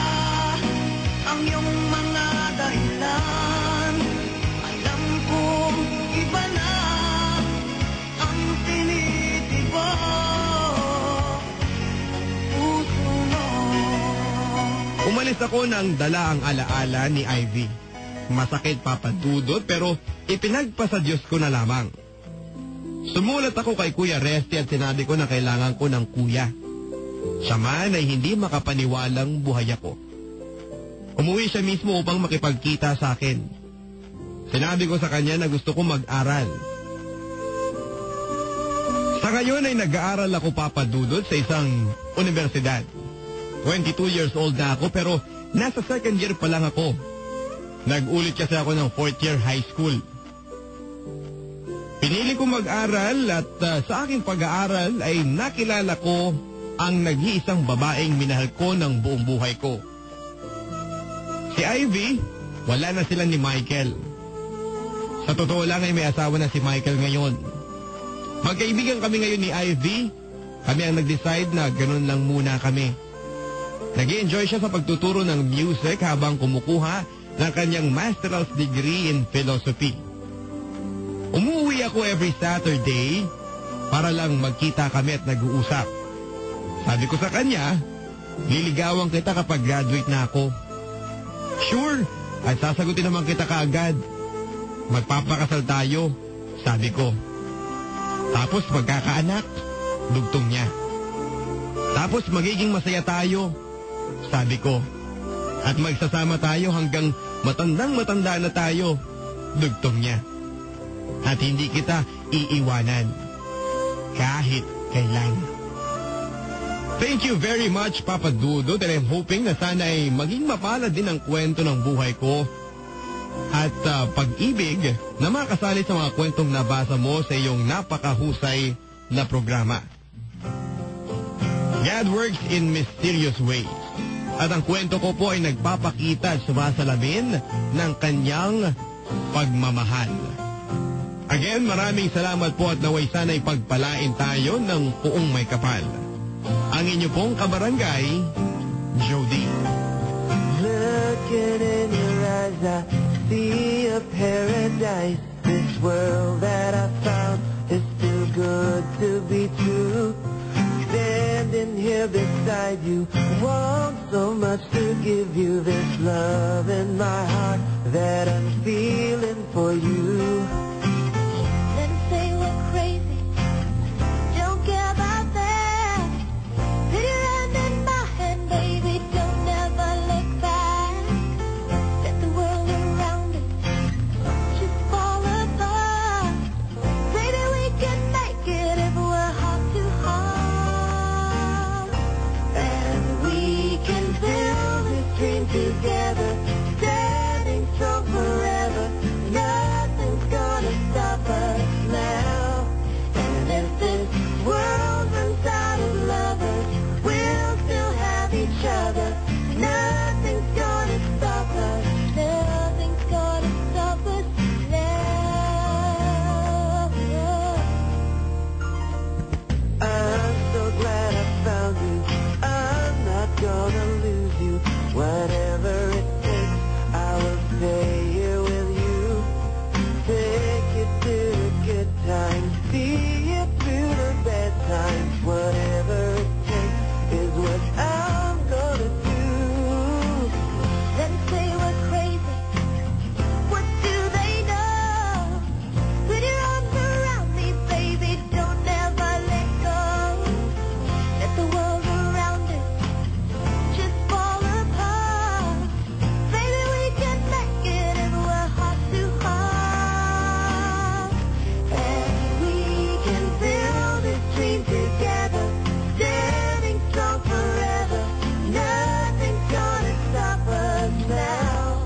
ang iyong mga dahilan. Alam kong iba na ang tinitibok puso mo. Umalis ako nang dala ang alaala ni Ivy. Masakit, Papa Dudut, pero ipinagpa sa Diyos ko na lamang. Sumulat ako kay Kuya Resty at sinabi ko na kailangan ko ng kuya. Siya man ay hindi makapaniwalang buhay ako. Umuwi siya mismo upang makipagkita sa akin. Sinabi ko sa kanya na gusto ko mag-aral. Sa ngayon ay nag-aaral ako, Papa Dudut, sa isang universidad. 22 years old na ako pero nasa second year pa lang ako. Nag-ulit kasi ako ng 4th year high school. Pinili ko mag-aral at sa aking pag-aaral ay nakilala ko ang nag-iisang babaeng minahal ko ng buong buhay ko. Si Ivy, wala na sila ni Michael. Sa totoo lang ay may asawa na si Michael ngayon. Magkaibigan kami ngayon ni Ivy. Kami ang nag-decide na ganun lang muna kami. Nag-i-enjoy siya sa pagtuturo ng music habang kumukuha ng kanyang master's degree in philosophy. Umuwi ako every Saturday para lang magkita kami at nag-uusap. Sabi ko sa kanya, liligawan kita kapag graduate na ako. Sure, ay sasagutin naman kita kaagad. Magpapakasal tayo, sabi ko. Tapos magkakaanak, dugtong niya. Tapos magiging masaya tayo, sabi ko. At magsasama tayo hanggang matandang-matanda na tayo, dugtong niya. At hindi kita iiwanan, kahit kailan. Thank you very much, Papa Dudut, and I'm hoping na sana ay maging mapalad din ang kwento ng buhay ko at pag-ibig na makasali sa mga kwentong nabasa mo sa iyong napakahusay na programa. God works in mysterious ways. At ang kwento ko po ay nagpapakita at sumasalamin ng kanyang pagmamahal. Again, maraming salamat po at naway sana'y pagpalain tayo ng puong may kapal. Ang inyo pong kabarangay, Jody. Looking in your eyes, I see a paradise. This world that I found is too good to be true. here beside you. Want so much to give you this love in my heart that I'm feeling for you. Let 'em say we're crazy, don't care about that. Put your hand in my hand, baby, don't ever look back. Let the world around us just fall apart. Baby, we can make it if we're heart to heart. And we can build this dream together, standing strong forever. Nothing's gonna stop us now. And if this world runs out of lovers, we'll still have each other. Nothing's gonna stop us. Nothing's gonna stop us now. I'm so glad I found you. I'm not gonna lose you. Whatever it takes, I will stay here with you. Take you through the good times, see you through the bad times. Whatever it takes is what I'm gonna do. Let 'em say we're crazy. What do they know? Put your arms around me, baby, don't ever let go. Let the world around us just fall apart. Baby, we can make it if we're heart to heart. And we can build this dream together, standing strong forever. Nothing's gonna stop us now.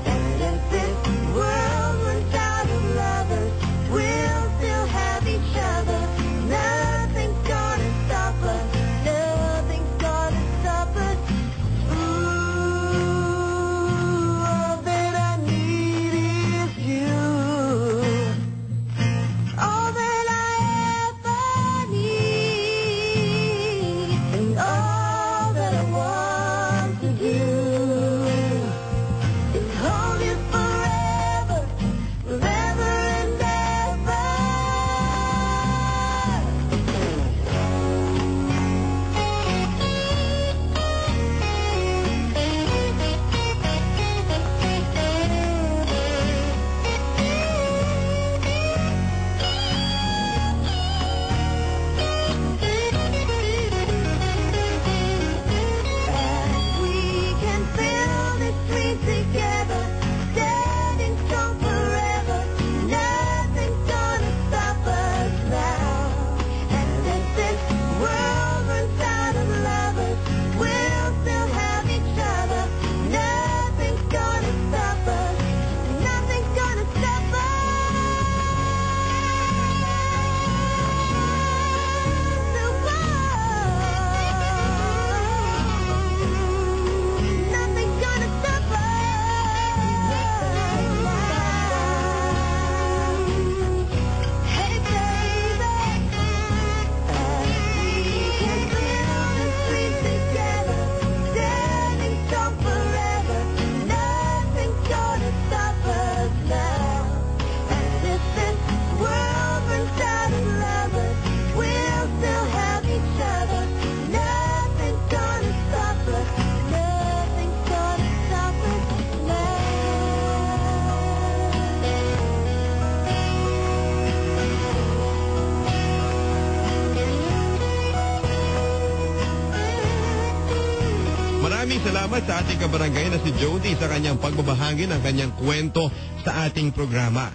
And if this world runs out of lovers, we'll still have each other. Nothing's gonna stop us. Nothing's gonna stop us. Ooh, all that I need is you. All that I ever need, and all that I want to do is hold you forever, forever and ever. And we can build this dream together, standing strong forever. Nothing's gonna stop us now. And if this world runs out of lovers, we'll still have each other. Nothing's gonna stop us. Nothing's gonna stop us. Nothing's gonna stop us. Hey, baby. And we can build this dream together, standing strong forever. Nothing's gonna stop us now. And if this world runs out of lovers, we'll still have each other. Nothing's gonna stop us. Nothing's gonna stop us now. Maraming salamat sa ating kabarangay na si Jody sa kanyang pagbabahagi ng kanyang kwento sa ating programa.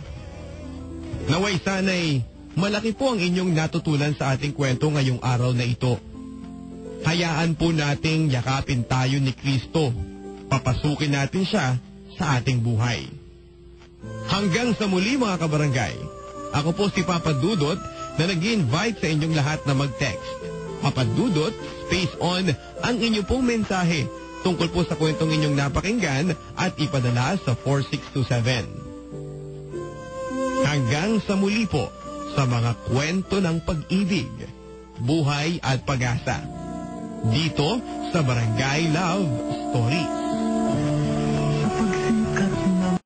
Naway sana'y malaki po ang inyong natutunan sa ating kwento ngayong araw na ito. Hayaan po nating yakapin tayo ni Kristo. Papasukin natin siya sa ating buhay. Hanggang sa muli mga kabarangay, ako po si Papa Dudot na nag-invite sa inyong lahat na mag-text. Papa Dudot, space on, ang inyong pong mensahe tungkol po sa kwentong inyong napakinggan at ipadala sa 4627. Hanggang sa muli po sa mga kwento ng pag-ibig, buhay at pag-asa. Dito sa Barangay Love Stories.